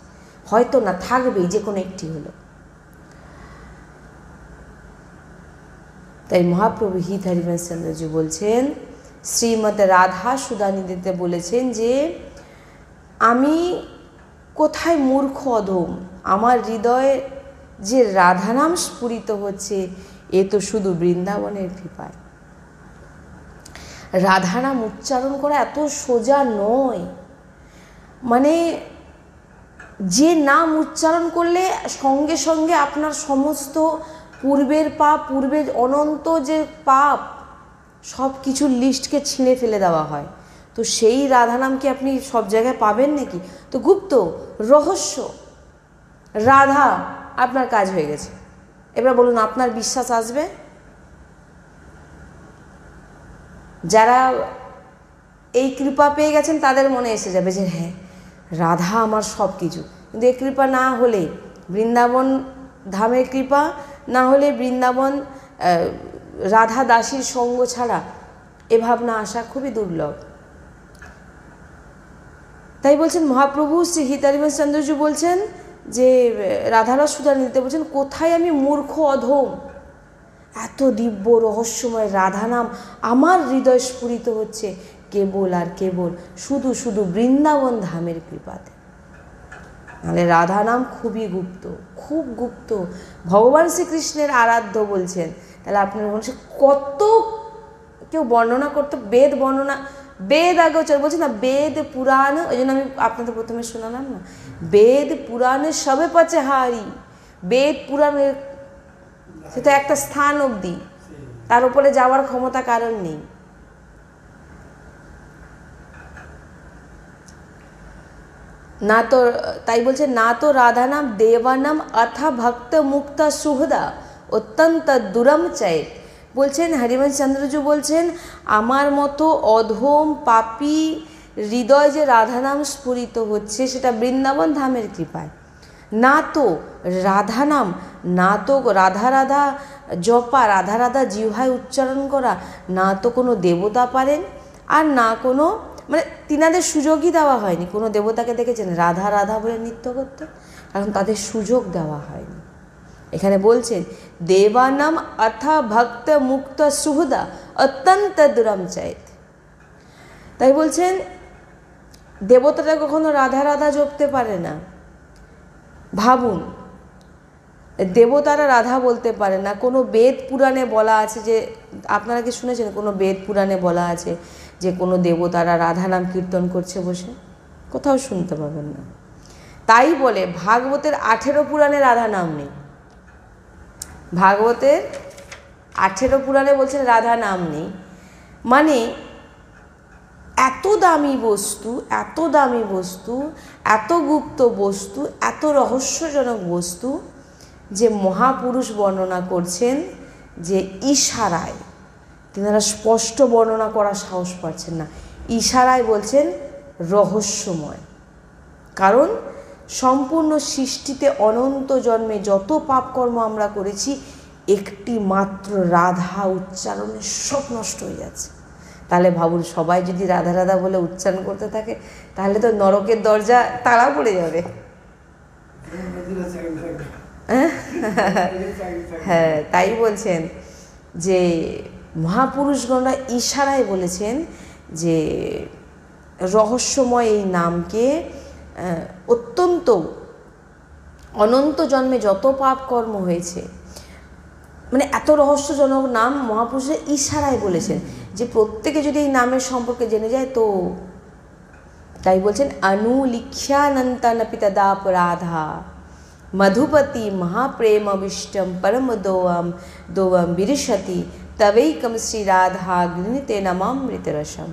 A: হয়তো না, থাকবেই, যে কোনো একটি হলো। তাই মহাপ্রভু হিত হরিবংশ চন্দ্রজু বলছেন, শ্রীমদ রাধা সুধানিধিতে বলেছেন যে আমি কোথায় মূর্খ অধম, আমার হৃদয়ে যে রাধা নাম স্ফুরিত হচ্ছে এ তো শুধু বৃন্দাবনের কৃপায়। রাধা নাম উচ্চারণ করা এত সোজা নয়, মানে যে নাম উচ্চারণ করলে সঙ্গে সঙ্গে আপনার সমস্ত পূর্বের পাপ, পূর্বের অনন্ত যে পাপ, সব কিছুর লিস্টকে ছিঁড়ে ফেলে দেওয়া হয়। তো সেই রাধা নাম কি আপনি সব জায়গায় পাবেন নাকি? তো গুপ্ত রহস্য রাধা আপনার কাজ হয়ে গেছে। এবার বলুন আপনার বিশ্বাস আসবে? যারা এই কৃপা পেয়ে গেছেন তাদের মনে এসে যাবে যে হ্যাঁ রাধা আমার সব কিছু। কিন্তু এই কৃপা না হলে, বৃন্দাবন ধামের কৃপা না হলে, বৃন্দাবন রাধা দাসীর সঙ্গ ছাড়া এ ভাবনা আসা খুবই দুর্লভ। তাই বলছেন মহাপ্রভু শ্রী হিত হরিবংশ চন্দ্রজু বলছেন যে রাধারস সুধানিধিতে বলছেন, কোথায় আমি মূর্খ অধম, এত দিব্য রহস্যময় রাধা নাম আমার হৃদয় স্ফুরিত হচ্ছে কেবল আর কেবল শুধু শুধু বৃন্দাবন ধামের কৃপাতে। নাহলে রাধা নাম খুবই গুপ্ত, খুব গুপ্ত, ভগবান শ্রীকৃষ্ণের আরাধ্য বলছেন। তাহলে আপনার মনে কত কেউ বর্ণনা করতে, বেদ বর্ণনা, বেদ আগে বলছে না, বেদ পুরাণ, ওই জন্য আমি আপনাদের প্রথমে শোনালাম না, বেদ পুরাণে সবে পাচ্ছে হারি, বেদ পুরাণের সেটা একটা স্থান অবধি, তার উপরে যাওয়ার ক্ষমতা কারণ নেই। না তো, তাই বলছে না তো রাধা নাম দেবানাম অথা ভক্ত মুক্ত সুহদা অত্যন্ত দুরম চায়। বলছেন হরিবংশ চন্দ্রজু বলছেন, আমার মতো অধম পাপী হৃদয় যে রাধা নাম স্ফুরিত হচ্ছে সেটা বৃন্দাবন ধামের কৃপায়। না তো রাধা নাম, না তো রাধা রাধা জপা, রাধা রাধা জিহ্বায় উচ্চারণ করা, না তো কোনো দেবতা পারেন, আর না কোনো মানে তিনাদের সুযোগই দেওয়া হয়নি। কোনো দেবতাকে দেখেছেন রাধা রাধা বলে নৃত্য করতে? কারণ তাদের সুযোগ দেওয়া হয়নি। এখানে বলছেন দেবানাম অথা ভক্ত মুক্ত সুহৃদা অত্যন্ত দুরম চাইত। তাই বলছেন দেবতারা কখনো রাধা রাধা জপতে পারে না। ভাবুন, দেবতারা রাধা বলতে পারে না। কোনো বেদ পুরাণে বলা আছে যে, আপনারা কি শুনেছেন কোনো বেদ পুরাণে বলা আছে যে কোনো দেবতারা রাধা নাম কীর্তন করছে বসে? কোথাও শুনতে পাবেন না। তাই বলে ভাগবতের 18 পুরাণে রাধা নাম নেই। ভাগবতের 18 পুরাণে বলছেন রাধা নাম নেই। মানে এত দামি বস্তু, এত দামি বস্তু, এত গুপ্ত বস্তু, এত রহস্যজনক বস্তু যে মহাপুরুষ বর্ণনা করছেন যে ইশারায়, তিনারা স্পষ্ট বর্ণনা করার সাহস পাচ্ছেন না, ইশারায় বলছেন রহস্যময়। কারণ সম্পূর্ণ সৃষ্টিতে অনন্ত জন্মে যত পাপকর্ম আমরা করেছি একটি মাত্র রাধা উচ্চারণে সব নষ্ট হয়ে যাচ্ছে। তাহলে ভাবুন, সবাই যদি রাধা রাধা বলে উচ্চারণ করতে থাকে তাহলে তো নরকের দরজা তালা পড়ে যাবে। হ্যাঁ, তাই বলছেন যে মহাপুরুষগণরা ইশারায় বলেছেন যে রহস্যময় এই নামকে অত্যন্ত অনন্ত জন্মে যত পাপ কর্ম হয়েছে, মানে এত রহস্যজনক নাম মহাপুরুষের ইশারায় বলেছেন যে প্রত্যেকে যদি এই নামের সম্পর্কে জেনে যায় তো। তাই বলছেন অনুলিখ্যানন্তনপি তদাপরাধা মধুপতি মহাপ্রেম অবিষ্টম পরম দোয়ম বিরশতি তবৈকম শ্রী রাধা গৃহীতে নমামৃতরসম।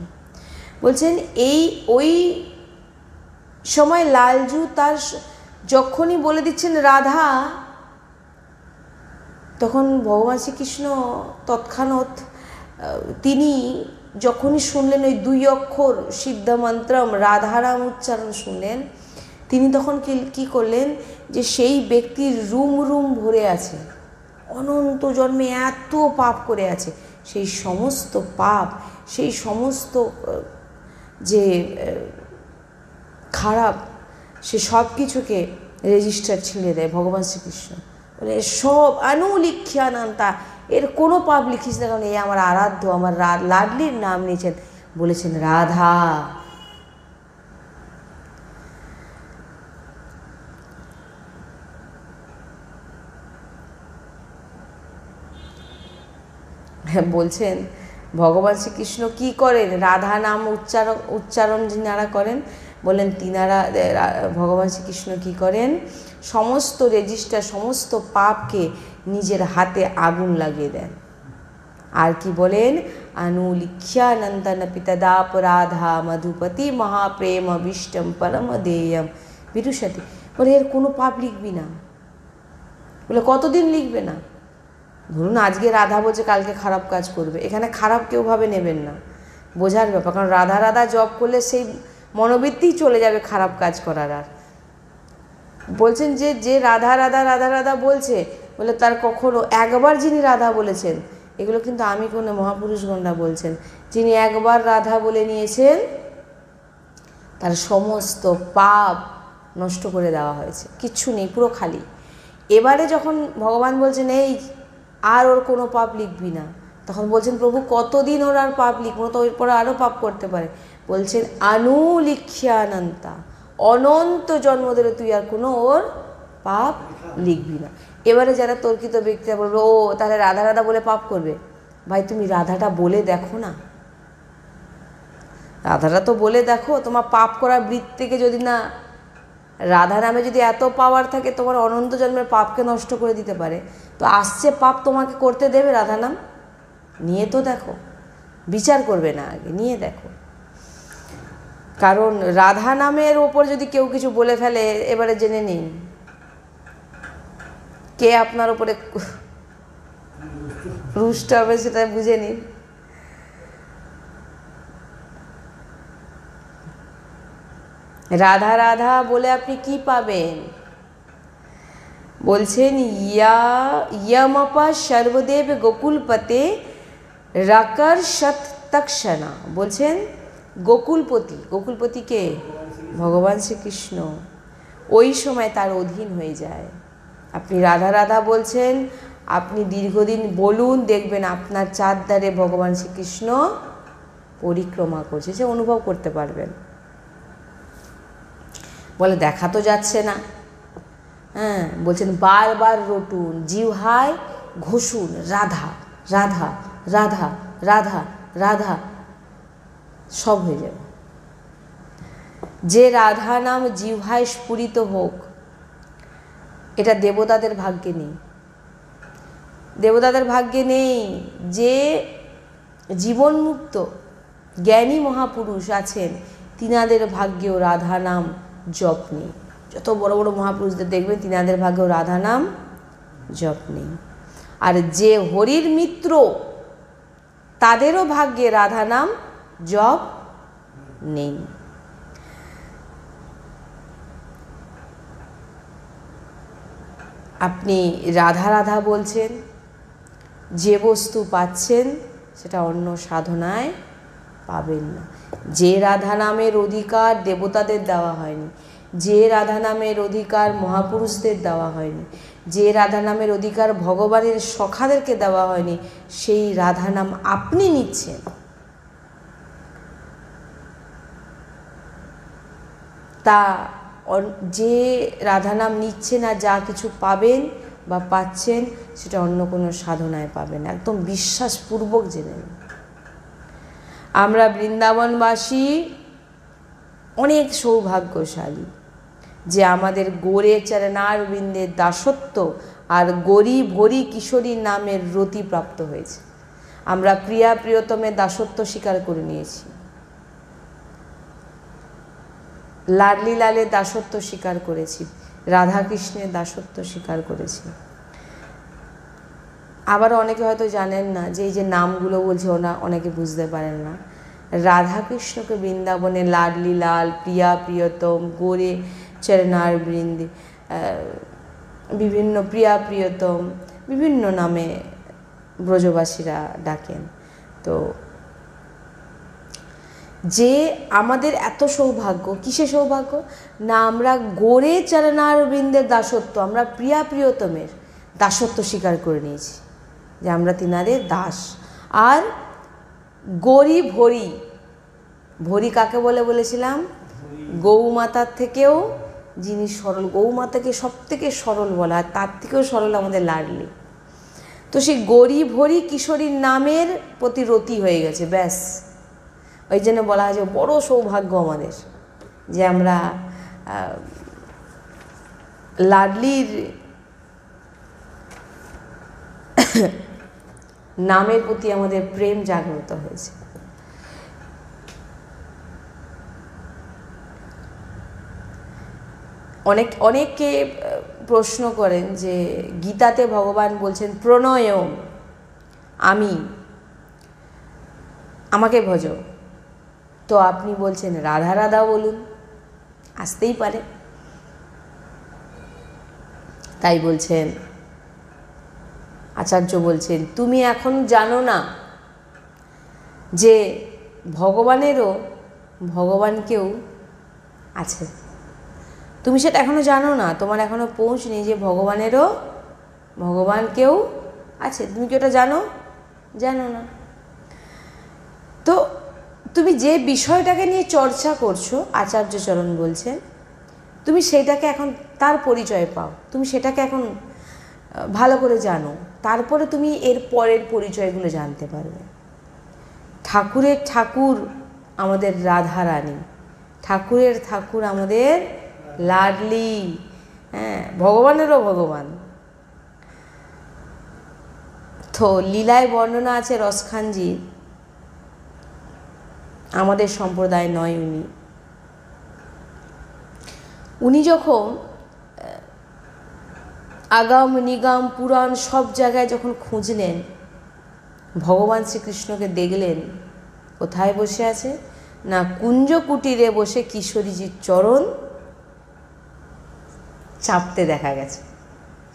A: বলছেন ওই সময় লালজু তার যখনই বলে দিচ্ছেন রাধা, তখন ভগবান শ্রীকৃষ্ণ তৎক্ষণাৎ তিনি যখনই শুনলেন ওই 2 অক্ষর সিদ্ধমন্ত্রম রাধারাম উচ্চারণ শুনলেন, তিনি তখন কি করলেন যে সেই ব্যক্তির রুম ভরে আছে, অনন্ত জন্মে এত পাপ করে আছে, সেই সমস্ত পাপ, সেই সমস্ত যে খারাপ, সে সব কিছুকে রেজিস্টার ছিঁড়ে দেয় ভগবান শ্রীকৃষ্ণ। বলে সব অনুলিখ্যানন্তা, এর কোনো পাপ লিখিস না, কারণ এই আমার আরাধ্য, আমার লাডলির নাম নিয়েছেন, বলেছেন রাধা। বলছেন ভগবান শ্রীকৃষ্ণ কি করেন, রাধা নাম উচ্চারণ যিনারা করেন, বলেন তিনারা ভগবান শ্রীকৃষ্ণ কি করেন, সমস্ত রেজিস্টার, সমস্ত পাপকে নিজের হাতে আগুন লাগিয়ে দেন। আর কি বলেন, অনুলিখ্যানন্তনপি তদাপরাধা মধুপতি মহাপ্রেম অবিষ্টম পরম দেয়ম বিরুষতি। বলে এর কোনো পাপ লিখবি না। বলে কতদিন লিখবে না? ধরুন আজকে রাধা বলছে কালকে খারাপ কাজ করবে, এখানে খারাপ কেউ ভাবে নেবেন না, বোঝার ব্যাপার। কারণ রাধা রাধা জপ করলে সেই মনোবৃত্তিই চলে যাবে খারাপ কাজ করার। আর বলছেন যে রাধা রাধা রাধা রাধা বলছে, বলে তার কখনো একবার যিনি রাধা বলেছেন, এগুলো কিন্তু আমি কোনো মহাপুরুষগণরা বলছেন, যিনি একবার রাধা বলে নিয়েছেন তার সমস্ত পাপ নষ্ট করে দেওয়া হয়েছে, কিচ্ছু নেই, পুরো খালি। এবারে যখন ভগবান বলছেন এই আর ওর কোনো পাপ লিখবি না, তখন বলছেন প্রভু কতদিন ওর আর পাপ লিখবো, তো এরপরে আরও পাপ করতে পারে। বলছেন অনুলিখ্যানন্তা, অনন্ত জন্ম ধরে তুই আর কোনো ওর পাপ লিখবি না। এবারে যারা তর্কিত ব্যক্তিরা বলবে ও তাহলে রাধা রাধা বলে পাপ করবে, ভাই তুমি রাধাটা বলে দেখো না, রাধাটা তো বলে দেখো, তোমার পাপ করার বৃত্তিকে যদি না, রাধা নামে যদি এত পাওয়ার থাকে তোমার অনন্ত জন্মের পাপকে নষ্ট করে দিতে পারে, তো আসছে পাপ তোমাকে করতে দেবে রাধা নাম? নিয়ে তো দেখো, বিচার করবে না, আগে নিয়ে দেখো। কারণ রাধা নামের ওপর যদি কেউ কিছু বলে ফেলে, এবারে জেনে নিন কে আপনার ওপরে রুষ্ট হবে সেটা বুঝে নিন। রাধা রাধা বলে আপনি কি পাবেন? বলছেন ইয়মপা সর্বদেব গোকুলপতে রাকর্ষত তৎক্ষণা বলছেন গোকুলপতি, গোকুলপতি কে? ভগবান শ্রীকৃষ্ণ। ওই সময় তার অধীন হয়ে যায়। আপনি রাধা রাধা বলছেন, আপনি দীর্ঘদিন বলুন, দেখবেন আপনার চারধারে ভগবান শ্রীকৃষ্ণ পরিক্রমা করছে, সে অনুভব করতে পারবেন। বলে দেখা তো যাচ্ছে না, হ্যাঁ, বলছেন বারবার রটুন, জিহ্বায় ঘোষুন, রাধা রাধা রাধা রাধা রাধা, সব হয়ে যাবে। যে রাধা নাম জিহ্বায় স্ফুরিত হোক, এটা দেবতাদের ভাগ্যে নেই, দেবতাদের ভাগ্যে নেই। যে জীবনমুক্ত জ্ঞানী মহাপুরুষ আছেন, তিনাদের ভাগ্যেও রাধা নাম জপ নেই। যত বড় বড় মহাপুরুষদের দেখবেন, তিনাদের ভাগ্যেও রাধা নাম জপ নেই। আর যে হরির মিত্র, তাদেরও ভাগ্যে রাধা নাম জপ নেই। আপনি রাধা রাধা বলছেন, যে বস্তু পাচ্ছেন সেটা অন্য সাধনায় পাবেন না। যে রাধা নামের অধিকার দেবতাদের দেওয়া হয়নি, যে রাধা নামের অধিকার মহাপুরুষদের দেওয়া হয়নি, যে রাধা নামের অধিকার ভগবানের সখাদেরকে দেওয়া হয়নি, সেই রাধা নাম আপনি নিচ্ছেন। তা যে রাধা নাম নিচ্ছেন আর যা কিছু পাবেন বা পাচ্ছেন, সেটা অন্য কোনো সাধনায় পাবেন। একদম বিশ্বাসপূর্বক জেনে নিন। আমরা বৃন্দাবনবাসী অনেক সৌভাগ্যশালী যে আমাদের গোরে চরণার বৃন্দের দাসত্ব আর গরি ভরি কিশোরীর নামের রতি প্রাপ্ত হয়েছে। আমরা প্রিয়া প্রিয়তমের দাসত্ব স্বীকার করে নিয়েছি, লাডলি লালের দাসত্ব স্বীকার করেছি, রাধাকৃষ্ণের দাসত্ব স্বীকার করেছি। আবার অনেকে হয়তো জানেন না যে এই যে নামগুলো বলছে, ওনা অনেকে বুঝতে পারেন না। রাধাকৃষ্ণকে বৃন্দাবনে লাডলি লাল, প্রিয়া প্রিয়তম, গোরে চরণার বৃন্দে, বিভিন্ন প্রিয়া প্রিয়তম, বিভিন্ন নামে ব্রজবাসীরা ডাকেন। তো যে আমাদের এত সৌভাগ্য, কিসে সৌভাগ্য না, আমরা গোরে চরণার বৃন্দের দাসত্ব, আমরা প্রিয়া প্রিয়তমের দাসত্ব স্বীকার করে নিয়েছি যে আমরা তিনাদের দাস। আর গরি ভরি, ভরি কাকে বলে বলেছিলাম? গৌমাতার থেকেও যিনি সরল, গৌমাতাকে সব থেকে সরল বলা, আর তার থেকেও সরল আমাদের লাডলি। তো সেই গরি ভরি কিশোরীর নামের প্রতি রতি হয়ে গেছে, ব্যাস। ওই জন্য বলা হয় যে বড় সৌভাগ্য আমাদের যে আমরা লাডলির নামের প্রতি আমাদের প্রেম জাগ্রত হয়েছে। অনেকে প্রশ্ন করেন যে গীতাতে ভগবান বলছেন প্রণয়ম, আমি, আমাকে ভজো, তো আপনি বলছেন রাধা রাধা বলুন, আসতেই পারে। তাই বলছেন আচার্য, বলছেন তুমি এখন জানো না যে ভগবানেরও ভগবানকেও আছে। তুমি সেটা এখনো জানো না, তোমার এখনো পৌঁছনি যে ভগবানেরও ভগবানকেও আছে। তুমি কি ওটা জানো? জানো না। তো তুমি যে বিষয়টাকে নিয়ে চর্চা করছো, আচার্যচরণ বলছেন, তুমি সেটাকে এখন তার পরিচয় পাও, তুমি সেটাকে এখন ভালো করে জানো, তারপরে তুমি এর পরের পরিচয়গুলো জানতে পারবে। ঠাকুরের ঠাকুর আমাদের রাধা রানী, ঠাকুরের ঠাকুর আমাদের লাডলি, হ্যাঁ, ভগবানেরও ভগবান। তো লীলায় বর্ণনা আছে রসখানজির, আমাদের সম্প্রদায় নয় উনি যখন আগাম নিগাম পুরাণ সব জায়গায় যখন খুঁজলেন, ভগবান শ্রীকৃষ্ণকে দেখলেন কোথায় বসে আছে না, কুঞ্জ কুটিরে বসে কিশোরীজির চরণ চাপতে দেখা গেছে।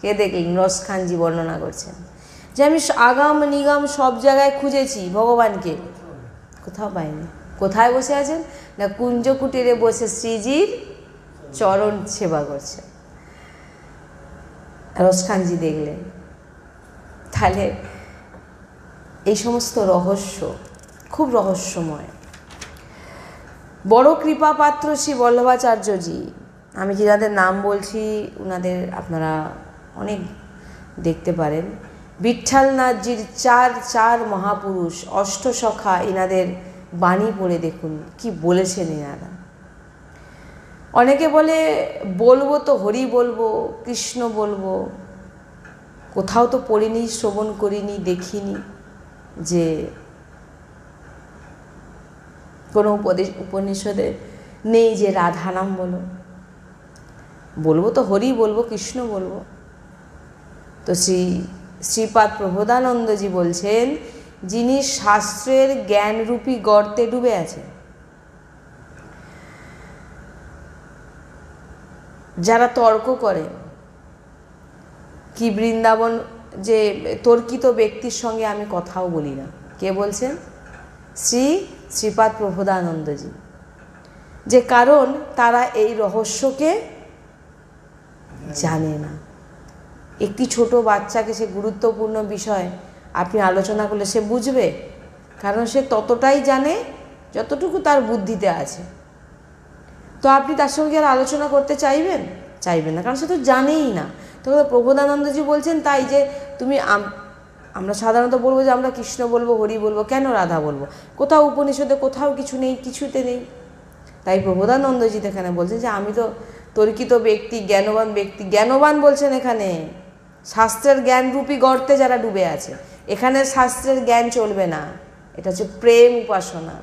A: কে দেখলেন? রসখানজি বর্ণনা করছেন যে আমি আগাম নিগাম সব জায়গায় খুঁজেছি ভগবানকে, কোথাও পাইনি। কোথায় বসে আছেন না কুঞ্জ কুটিরে বসে শ্রীজির চরণ সেবা করছে, রসখানজি দেখলেন। তাহলে এই সমস্ত রহস্য খুব রহস্যময়। বড় কৃপা পাত্র শ্রী বল্লভাচার্যজি, আমি যাদের নাম বলছি ওনাদের আপনারা অনেক দেখতে পারেন। বিঠ্ঠলনাথজির চার মহাপুরুষ অষ্টসখা, এনাদের বাণী পড়ে দেখুন কি বলেছেন এনারা। অনেকে বলে বলবো তো হরি বলবো, কৃষ্ণ বলবো, কোথাও তো পড়িনি, শ্রবণ করিনি, দেখিনি যে কোনো উপনিষদে নেই যে রাধা নাম বলো। বলবো তো হরি বলবো, কৃষ্ণ বলবো। তো শ্রীপাদ প্রবোধানন্দজি বলছেন, যিনি শাস্ত্রের জ্ঞানরূপী গর্তে ডুবে আছেন, যারা তর্ক করে কি বৃন্দাবন, যে তর্কিত ব্যক্তির সঙ্গে আমি কথাও বলি না। কে বলছেন? শ্রীপাদ প্রবোধানন্দজি। যে কারণ তারা এই রহস্যকে জানে না। একটি ছোট বাচ্চাকে সে গুরুত্বপূর্ণ বিষয় আপনি আলোচনা করলে সে বুঝবে, কারণ সে ততটাই জানে যতটুকু তার বুদ্ধিতে আছে। তো আপনি তার সঙ্গে আর আলোচনা করতে চাইবেন না, কারণ সে তো জানেই না। তো প্রবোধানন্দজি বলছেন তাই যে তুমি আমরা সাধারণত বলবো যে আমরা কৃষ্ণ বলবো, হরি বলবো, কেন রাধা বলবো? কোথাও উপনিষদে কোথাও কিছু নেই, কিছুতে নেই। তাই প্রবোধানন্দজি এখানে বলছেন যে আমি তো তর্কিত ব্যক্তি, জ্ঞানবান ব্যক্তি। জ্ঞানবান বলছেন এখানে শাস্ত্রের জ্ঞানরূপী গর্তে যারা ডুবে আছে। এখানে শাস্ত্রের জ্ঞান চলবে না, এটা হচ্ছে প্রেম উপাসনা।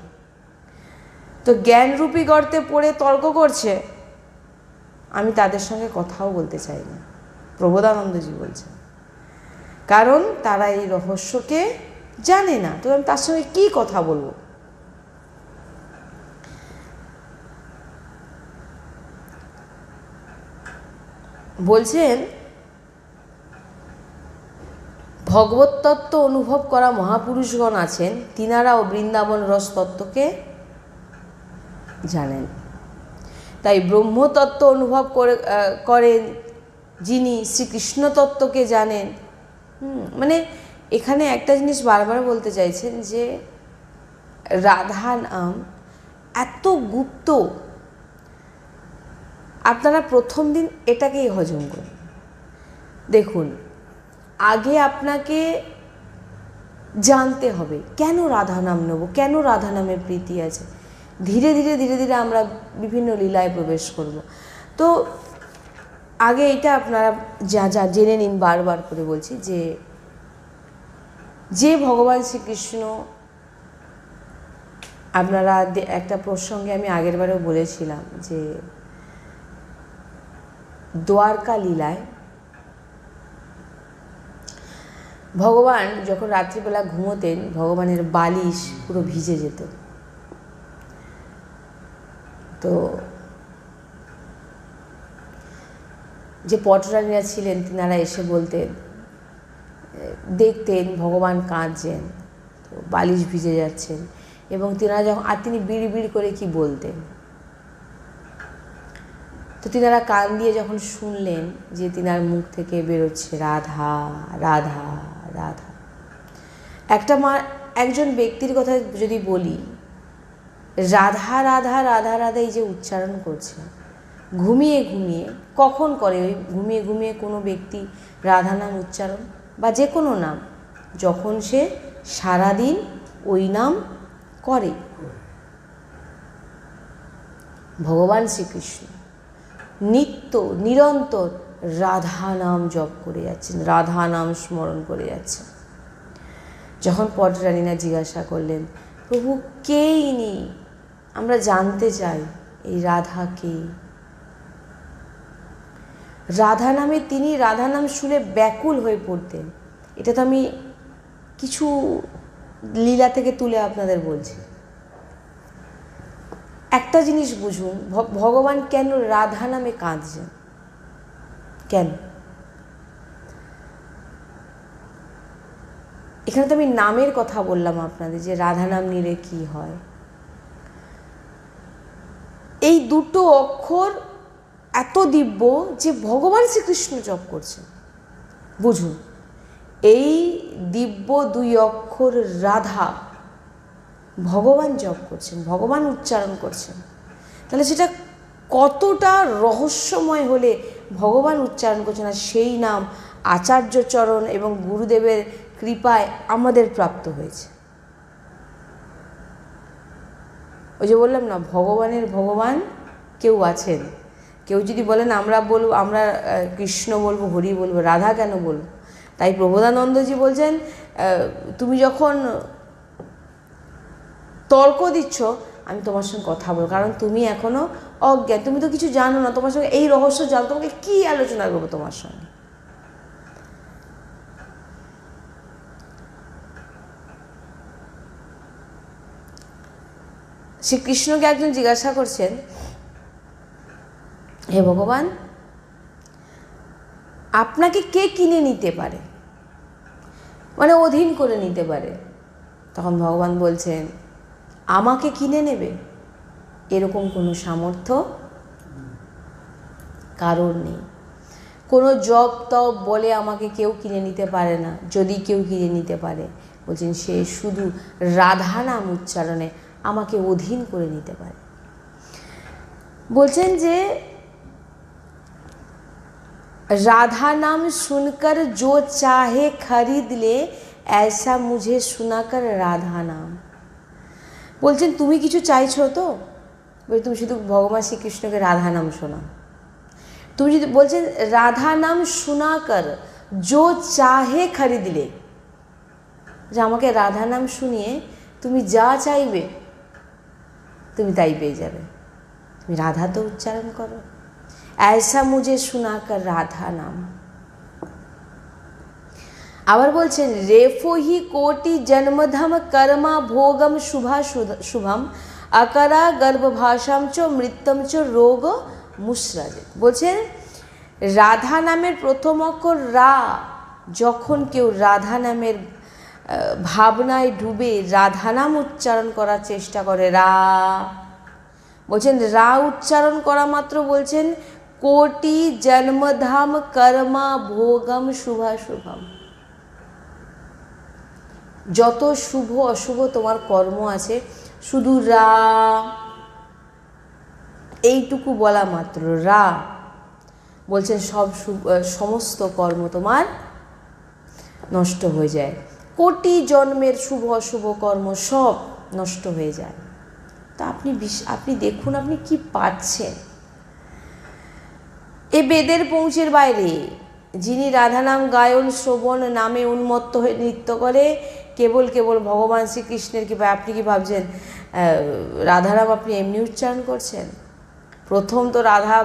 A: তো জ্ঞানরূপী গর্তে পড়ে তর্ক করছে, আমি তাদের সঙ্গে কথাও বলতে চাই না, প্রবোধানন্দজি বলছেন। কারণ তারা এই রহস্যকে জানে না, তো আমি তার সঙ্গে কী কথা বলবো? বলছেন ভগবত তত্ত্ব অনুভব করা মহাপুরুষগণ আছেন, তিনারাও বৃন্দাবন রস তত্ত্বকে জানেন। তাই ব্রহ্মতত্ত্ব অনুভব করেন যিনি, শ্রীকৃষ্ণ তত্ত্বকে জানেন। মানে এখানে একটা জিনিস বারবার বলতে চাইছেন যে রাধা নাম এত গুপ্ত, আপনারা প্রথম দিন এটাকেই হজম করুন। দেখুন, আগে আপনাকে জানতে হবে কেন রাধা নাম নেব, কেন রাধা নামে প্রীতি আছে। ধীরে ধীরে ধীরে ধীরে আমরা বিভিন্ন লীলায় প্রবেশ করব। তো আগে এটা আপনারা যা জেনে নিন, বারবার করে বলছি, যে ভগবান শ্রীকৃষ্ণ, আপনারা একটা প্রসঙ্গে আমি আগের বারেও বলেছিলাম যে দ্বারকা লীলায় ভগবান যখন রাত্রিবেলা ঘুমোতেন, ভগবানের বালিশ পুরো ভিজে যেত। তো যে পটরানীরা ছিলেন তিনারা এসে বলতেন, দেখতেন ভগবান কাঁদছেন, তো বালিশ ভিজে যাচ্ছেন, এবং তিনারা যখন তিনি বিড় বিড় করে কি বলতেন। তো তিনারা কান দিয়ে যখন শুনলেন যে তিনার মুখ থেকে বেরোচ্ছে রাধা রাধা রাধা। একজন ব্যক্তির কথা যদি বলি, রাধা রাধা রাধা রাধা এই যে উচ্চারণ করছে, ঘুমিয়ে ঘুমিয়ে কখন করে? ওই ঘুমিয়ে ঘুমিয়ে কোনো ব্যক্তি রাধা নাম উচ্চারণ, বা যে কোনো নাম, যখন সে সারাদিন ওই নাম করে। ভগবান শ্রীকৃষ্ণ নিত্য নিরন্তর রাধা নাম জপ করে যাচ্ছেন, রাধা নাম স্মরণ করে যাচ্ছেন। যখন পটরানীরা জিজ্ঞাসা করলেন, প্রভু কে ইনি, আমরা জানতে চাই এই রাধা কে? রাধা নামে তিনি রাধা নাম শুনে ব্যাকুল হয়ে পড়তেন। এটা তো আমি কিছু লীলা থেকে তুলে আপনাদের বলছি। একটা জিনিস বুঝুন, ভগবান কেন রাধা নামে কাঁদছেন? কেন? এখানে তো আমি নামের কথা বললাম আপনাদের, যে রাধা নাম নিলে কি হয়। এই দুটো অক্ষর এত দিব্য যে ভগবান শ্রীকৃষ্ণ জপ করছেন। বুঝুন, এই দিব্য দুই অক্ষর রাধা ভগবান জপ করছেন, ভগবান উচ্চারণ করছেন, তাহলে সেটা কতটা রহস্যময় হলে ভগবান উচ্চারণ করছেন। আর সেই নাম আচার্যচরণ এবং গুরুদেবের কৃপায় আমাদের প্রাপ্ত হয়েছে। ওই যে বললাম না, ভগবানের ভগবান কেউ আছেন। কেউ যদি বলেন আমরা বলবো, আমরা কৃষ্ণ বলবো, হরি বলবো, রাধা কেন বলবো? তাই প্রবোধানন্দজি বলছেন, তুমি যখন তর্ক দিচ্ছ আমি তোমার সঙ্গে কথা বলবো, কারণ তুমি এখনো অজ্ঞান, তুমি তো কিছু জানো না, তোমার সঙ্গে এই রহস্য জানো, তোমাকে কী আলোচনা করবো তোমার সঙ্গে। শ্রীকৃষ্ণকে একজন জিজ্ঞাসা করছেন, হে ভগবান, আপনাকে কে কিনে নিতে পারে, মানে অধীন করে নিতে পারে? তখন ভগবান বলছেন, আমাকে কিনে নেবে এরকম কোনো সামর্থ্য কারোর নেই। কোনো জপ তপ বলে আমাকে কেউ কিনে নিতে পারে না। যদি কেউ কিনে নিতে পারে, বলছেন সে শুধু রাধা নাম উচ্চারণে আমাকে অধীন করে নিতে পারে। বলছেন যে राधा नाम सुनकर जो चाहे खरीद ले, ऐसा मुझे सुनाकर राधा नाम। বলছেন তুমি কিছু চাইছো তো? বলে তুমি শুধু ভগবান শ্রীকৃষ্ণকে রাধা নাম শোনাও। তুমি যদি বলছেন রাধা নাম শোনাকর जो चाहे खरीद ले, যে আমাকে রাধা নাম শুনিয়ে তুমি যা চাইবে তুমি তাই পেয়ে যাবে। তুমি রাধা তো উচ্চারণ করো। ऐसा मुझे सुनाकर राधा नाम। আবার বলছেন रेफो ही कोटि जन्मधम कर्मा भोगम शुभा शुभम अकरा गर्भभाषाम च मृत्यम च रोग मुसराज। বলছেন রাধা নামের প্রথম অক্ষর রা, যখন কেউ রাধা নামের ভাবনায় ডুবে রাধা নাম উচ্চারণ করার চেষ্টা করে, রা বলছেন রা উচ্চারণ করা মাত্র বলছেন কোটি জন্মধাম কর্মা ভোগম শুভাশুভম, যত শুভ অশুভ তোমার কর্ম আছে শুধু রা, এইটুকু বলা মাত্র রা, বলছেন সব সমস্ত কর্ম তোমার নষ্ট হয়ে যায়। কোটি জন্মের শুভ অশুভ কর্ম সব নষ্ট হয়ে যায়। তা আপনি দেখুন আপনি কি পাচ্ছেন। এ বেদের পৌঁছের বাইরে যিনি রাধা নাম গায়ন শ্রবণ নামে উন্মত্ত হয়ে নৃত্য করে, কেবল কেবল ভগবান শ্রীকৃষ্ণের কৃপায়, আপনি কি ভাবছেন রাধারাম আপনি এমনি উচ্চারণ করছেন? প্রথম তো রাধা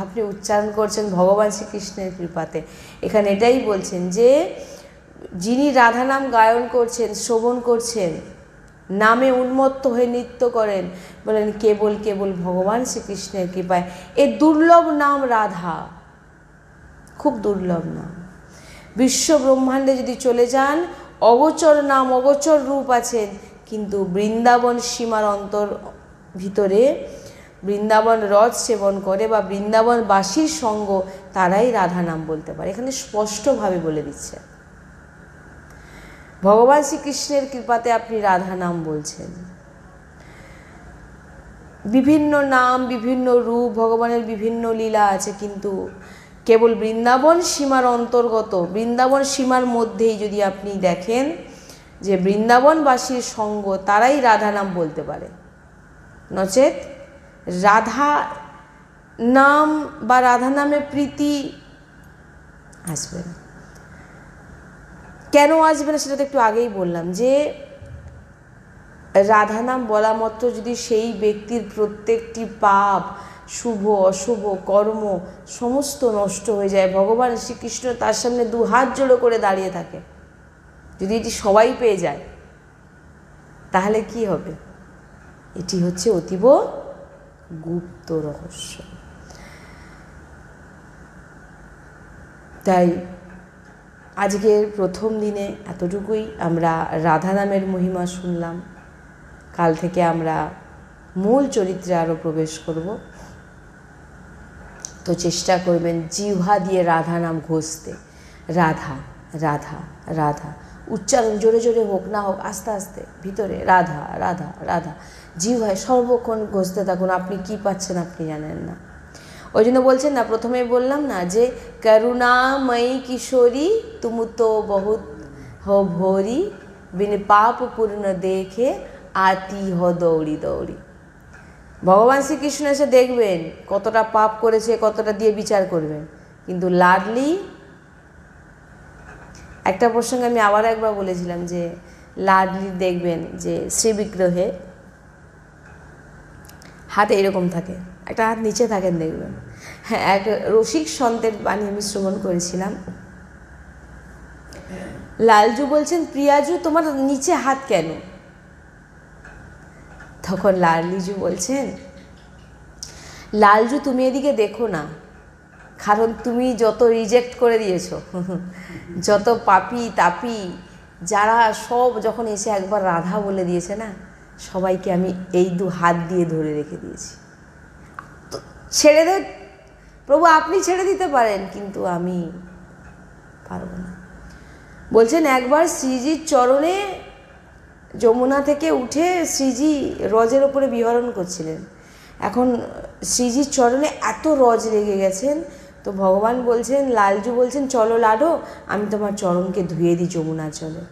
A: আপনি উচ্চারণ করছেন ভগবান শ্রীকৃষ্ণের কৃপাতে। এখানে এটাই বলছেন যে যিনি রাধা নাম গায়ন করছেন, শ্রবণ করছেন, নামে উন্মত্ত হয়ে নৃত্য করেন, বলেন কেবল কেবল ভগবান শ্রীকৃষ্ণের কৃপায়। এ দুর্লভ নাম রাধা, খুব দুর্লভ নাম। বিশ্ব ব্রহ্মাণ্ডে যদি চলে যান, অগোচর নাম অগোচর রূপ আছেন, কিন্তু বৃন্দাবন সীমার অন্তর ভিতরে বৃন্দাবন রথ সেবন করে বা বৃন্দাবনবাসীর সঙ্গ, তারাই রাধা নাম বলতে পারে। এখানে স্পষ্টভাবে বলে দিচ্ছে ভগবান শ্রীকৃষ্ণের কৃপাতে আপনি রাধা নাম বলছেন। বিভিন্ন নাম বিভিন্ন রূপ, ভগবানের বিভিন্ন লীলা আছে, কিন্তু কেবল বৃন্দাবন সীমার অন্তর্গত, বৃন্দাবন সীমার মধ্যেই যদি আপনি দেখেন যে বৃন্দাবনবাসীর সঙ্গ, তারাই রাধা নাম বলতে পারে। নচেত রাধা নাম বা রাধা নামে প্রীতি আসবে না। কেন আসবে না সেটা তো একটু আগেই বললাম, যে রাধা নাম বলা মাত্র যদি সেই ব্যক্তির প্রত্যেকটি পাপ শুভ অশুভ কর্ম সমস্ত নষ্ট হয়ে যায়, ভগবান শ্রীকৃষ্ণ তার সামনে দু হাত জোড়ো করে দাঁড়িয়ে থাকে, যদি এটি সবাই পেয়ে যায় তাহলে কি হবে? এটি হচ্ছে অতীব গুপ্ত রহস্য। তাই আজকের প্রথম দিনে এতটুকুই আমরা রাধা নামের মহিমা শুনলাম। কাল থেকে আমরা মূল চরিত্রে আরও প্রবেশ করব। তো চেষ্টা করবেন জিহ্বা দিয়ে রাধা নাম ঘষতে। রাধা রাধা রাধা, উচ্চারণ জোরে জোরে হোক না হোক, আস্তে আস্তে ভিতরে রাধা রাধা রাধা, জিহ্বায় সর্বক্ষণ ঘষতে থাকুন। আপনি কি পাচ্ছেন আপনি জানেন না। ওই জন্য বলছেন না, প্রথমে বললাম না যে করুণাময়ী কিশোরী তুম তো বহুত হো ভোরি, বিন পাপ পূর্ণ দেখে আতি হো দৌড়ি দৌড়ি। ভগবান শ্রীকৃষ্ণ এসে দেখবেন কতটা পাপ করেছে, কতটা দিয়ে বিচার করবেন। কিন্তু লাডলি, একটা প্রসঙ্গে আমি আবার একবার বলেছিলাম যে লাডলি দেখবেন যে শ্রী বিগ্রহে হাতে এরকম থাকে, একটা হাত নিচে থাকেন দেখবেন। হ্যাঁ, এক রসিক সন্তের বাণী আমি শ্রবণ করেছিলাম। লালজু বলছেন, প্রিয়াজু তোমার নিচে হাত কেন? তখন লালজু বলছেন, লালজু তুমি এদিকে দেখো না, কারণ তুমি যত রিজেক্ট করে দিয়েছো, যত পাপি তাপি যারা সব যখন এসে একবার রাধা বলে দিয়েছে না, সবাইকে আমি এই দু হাত দিয়ে ধরে রেখে দিয়েছি। তো ছেড়ে দে প্রভু, আপনি ছেড়ে দিতে পারেন, কিন্তু আমি পারব না। বলছেন একবার শ্রীজির চরণে যমুনা থেকে উঠে শ্রীজি রজের ওপরে বিহরণ করছিলেন। এখন শ্রীজির চরণে এত রজ লেগে গেছেন, তো ভগবান বলছেন, লালজু বলছেন, চলো লাডো, আমি তোমার চরণকে ধুয়ে দিই যমুনার জলে।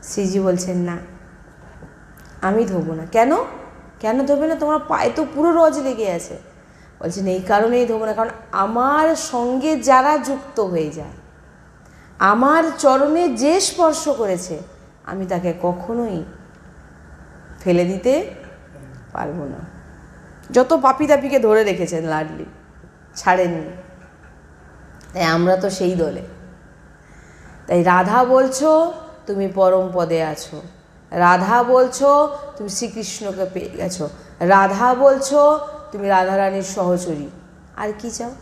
A: শ্রীজি বলছেন, না, আমি ধোবো না। কেন? কেন ধোবে না? তোমার পায়ে তো পুরো রজ লেগে আছে। বলছেন এই কারণেই ধোবো না, কারণ আমার সঙ্গে যারা যুক্ত হয়ে যায়, আমার চরণে যে স্পর্শ করেছে, আমি তাকে কখনোই ফেলে দিতে পারবো না। যত পাপি তাপিকে ধরে রেখেছেন লাডলি, ছাড়েননি। তাই আমরা তো সেই দলে। তাই রাধা বলছো তুমি পরম পদে আছো, রাধা বলছো তুমি শ্রীকৃষ্ণকে পেয়ে গেছো, রাধা বলছো তুমি রাধারানীর সহচরী। আর কি চাও?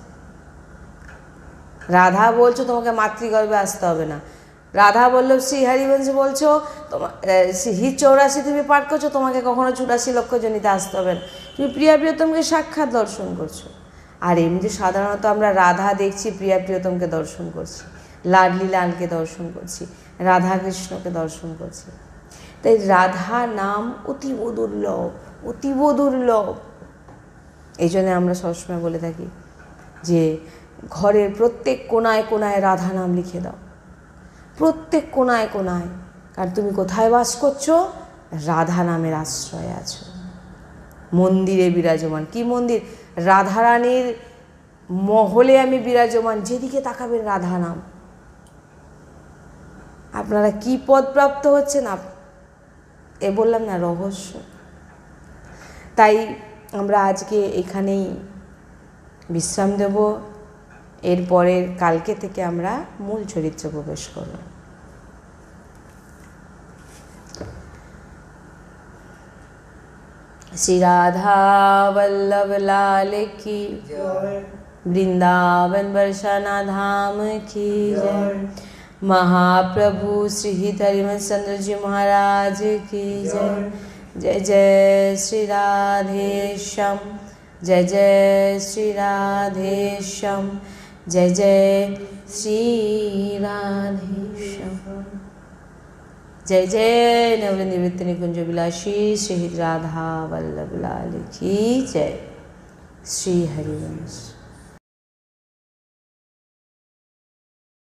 A: রাধা বলছো তোমাকে মাতৃগর্ভে আসতে হবে না। রাধা বল্লভ শ্রী হরিবংশ বলছো, তোমার হির 84 তুমি পাঠ করছো, তোমাকে কখনো 84 লক্ষ জনিতে আসতে হবে না। তুমি প্রিয়া প্রিয়তমকে সাক্ষাৎ দর্শন করছো। আর এমনি সাধারণত আমরা রাধা দেখছি, প্রিয়া প্রিয়তমকে দর্শন করছি, লাডলি লালকে দর্শন করছি, রাধা কৃষ্ণকে দর্শন করছি। তাই রাধা নাম অতীব দুর্লভ, অতীব দুর্লভ। এই জন্য আমরা সবসময় বলে থাকি যে ঘরের প্রত্যেক কোনায় কোনায় রাধা নাম লিখে দাও, প্রত্যেক কোনায় কোনায়। কারণ তুমি কোথায় বাস করছো? রাধা নামের আশ্রয়ে আছো, মন্দিরে বিরাজমান। কি মন্দির? রাধারানীর মহলে আমি বিরাজমান, যেদিকে তাকাবেন রাধা নাম। আপনারা কি পদ প্রাপ্ত হচ্ছেন? এ বললাম না, রহস্য। তাই আমরা আজকে এখানেই বিশ্রাম দেব। এরপরের কালকে থেকে আমরা মূল চরিত্রে প্রবেশ করব। श्री राधा वल्लभ लाल की जय, वृंदावन बरसाना धाम की जय, महाप्रभु श्री धर्मचंद्र जी महाराज की जय। जय जय श्री राधेश्याम, जय जय श्री राधेश्याम, जय जय श्री राधेश्याम। जय जय नवरंग निवृत्त निकुंज विलासी श्री राधा वल्लभ लाल की जय। श्री हरिवंश।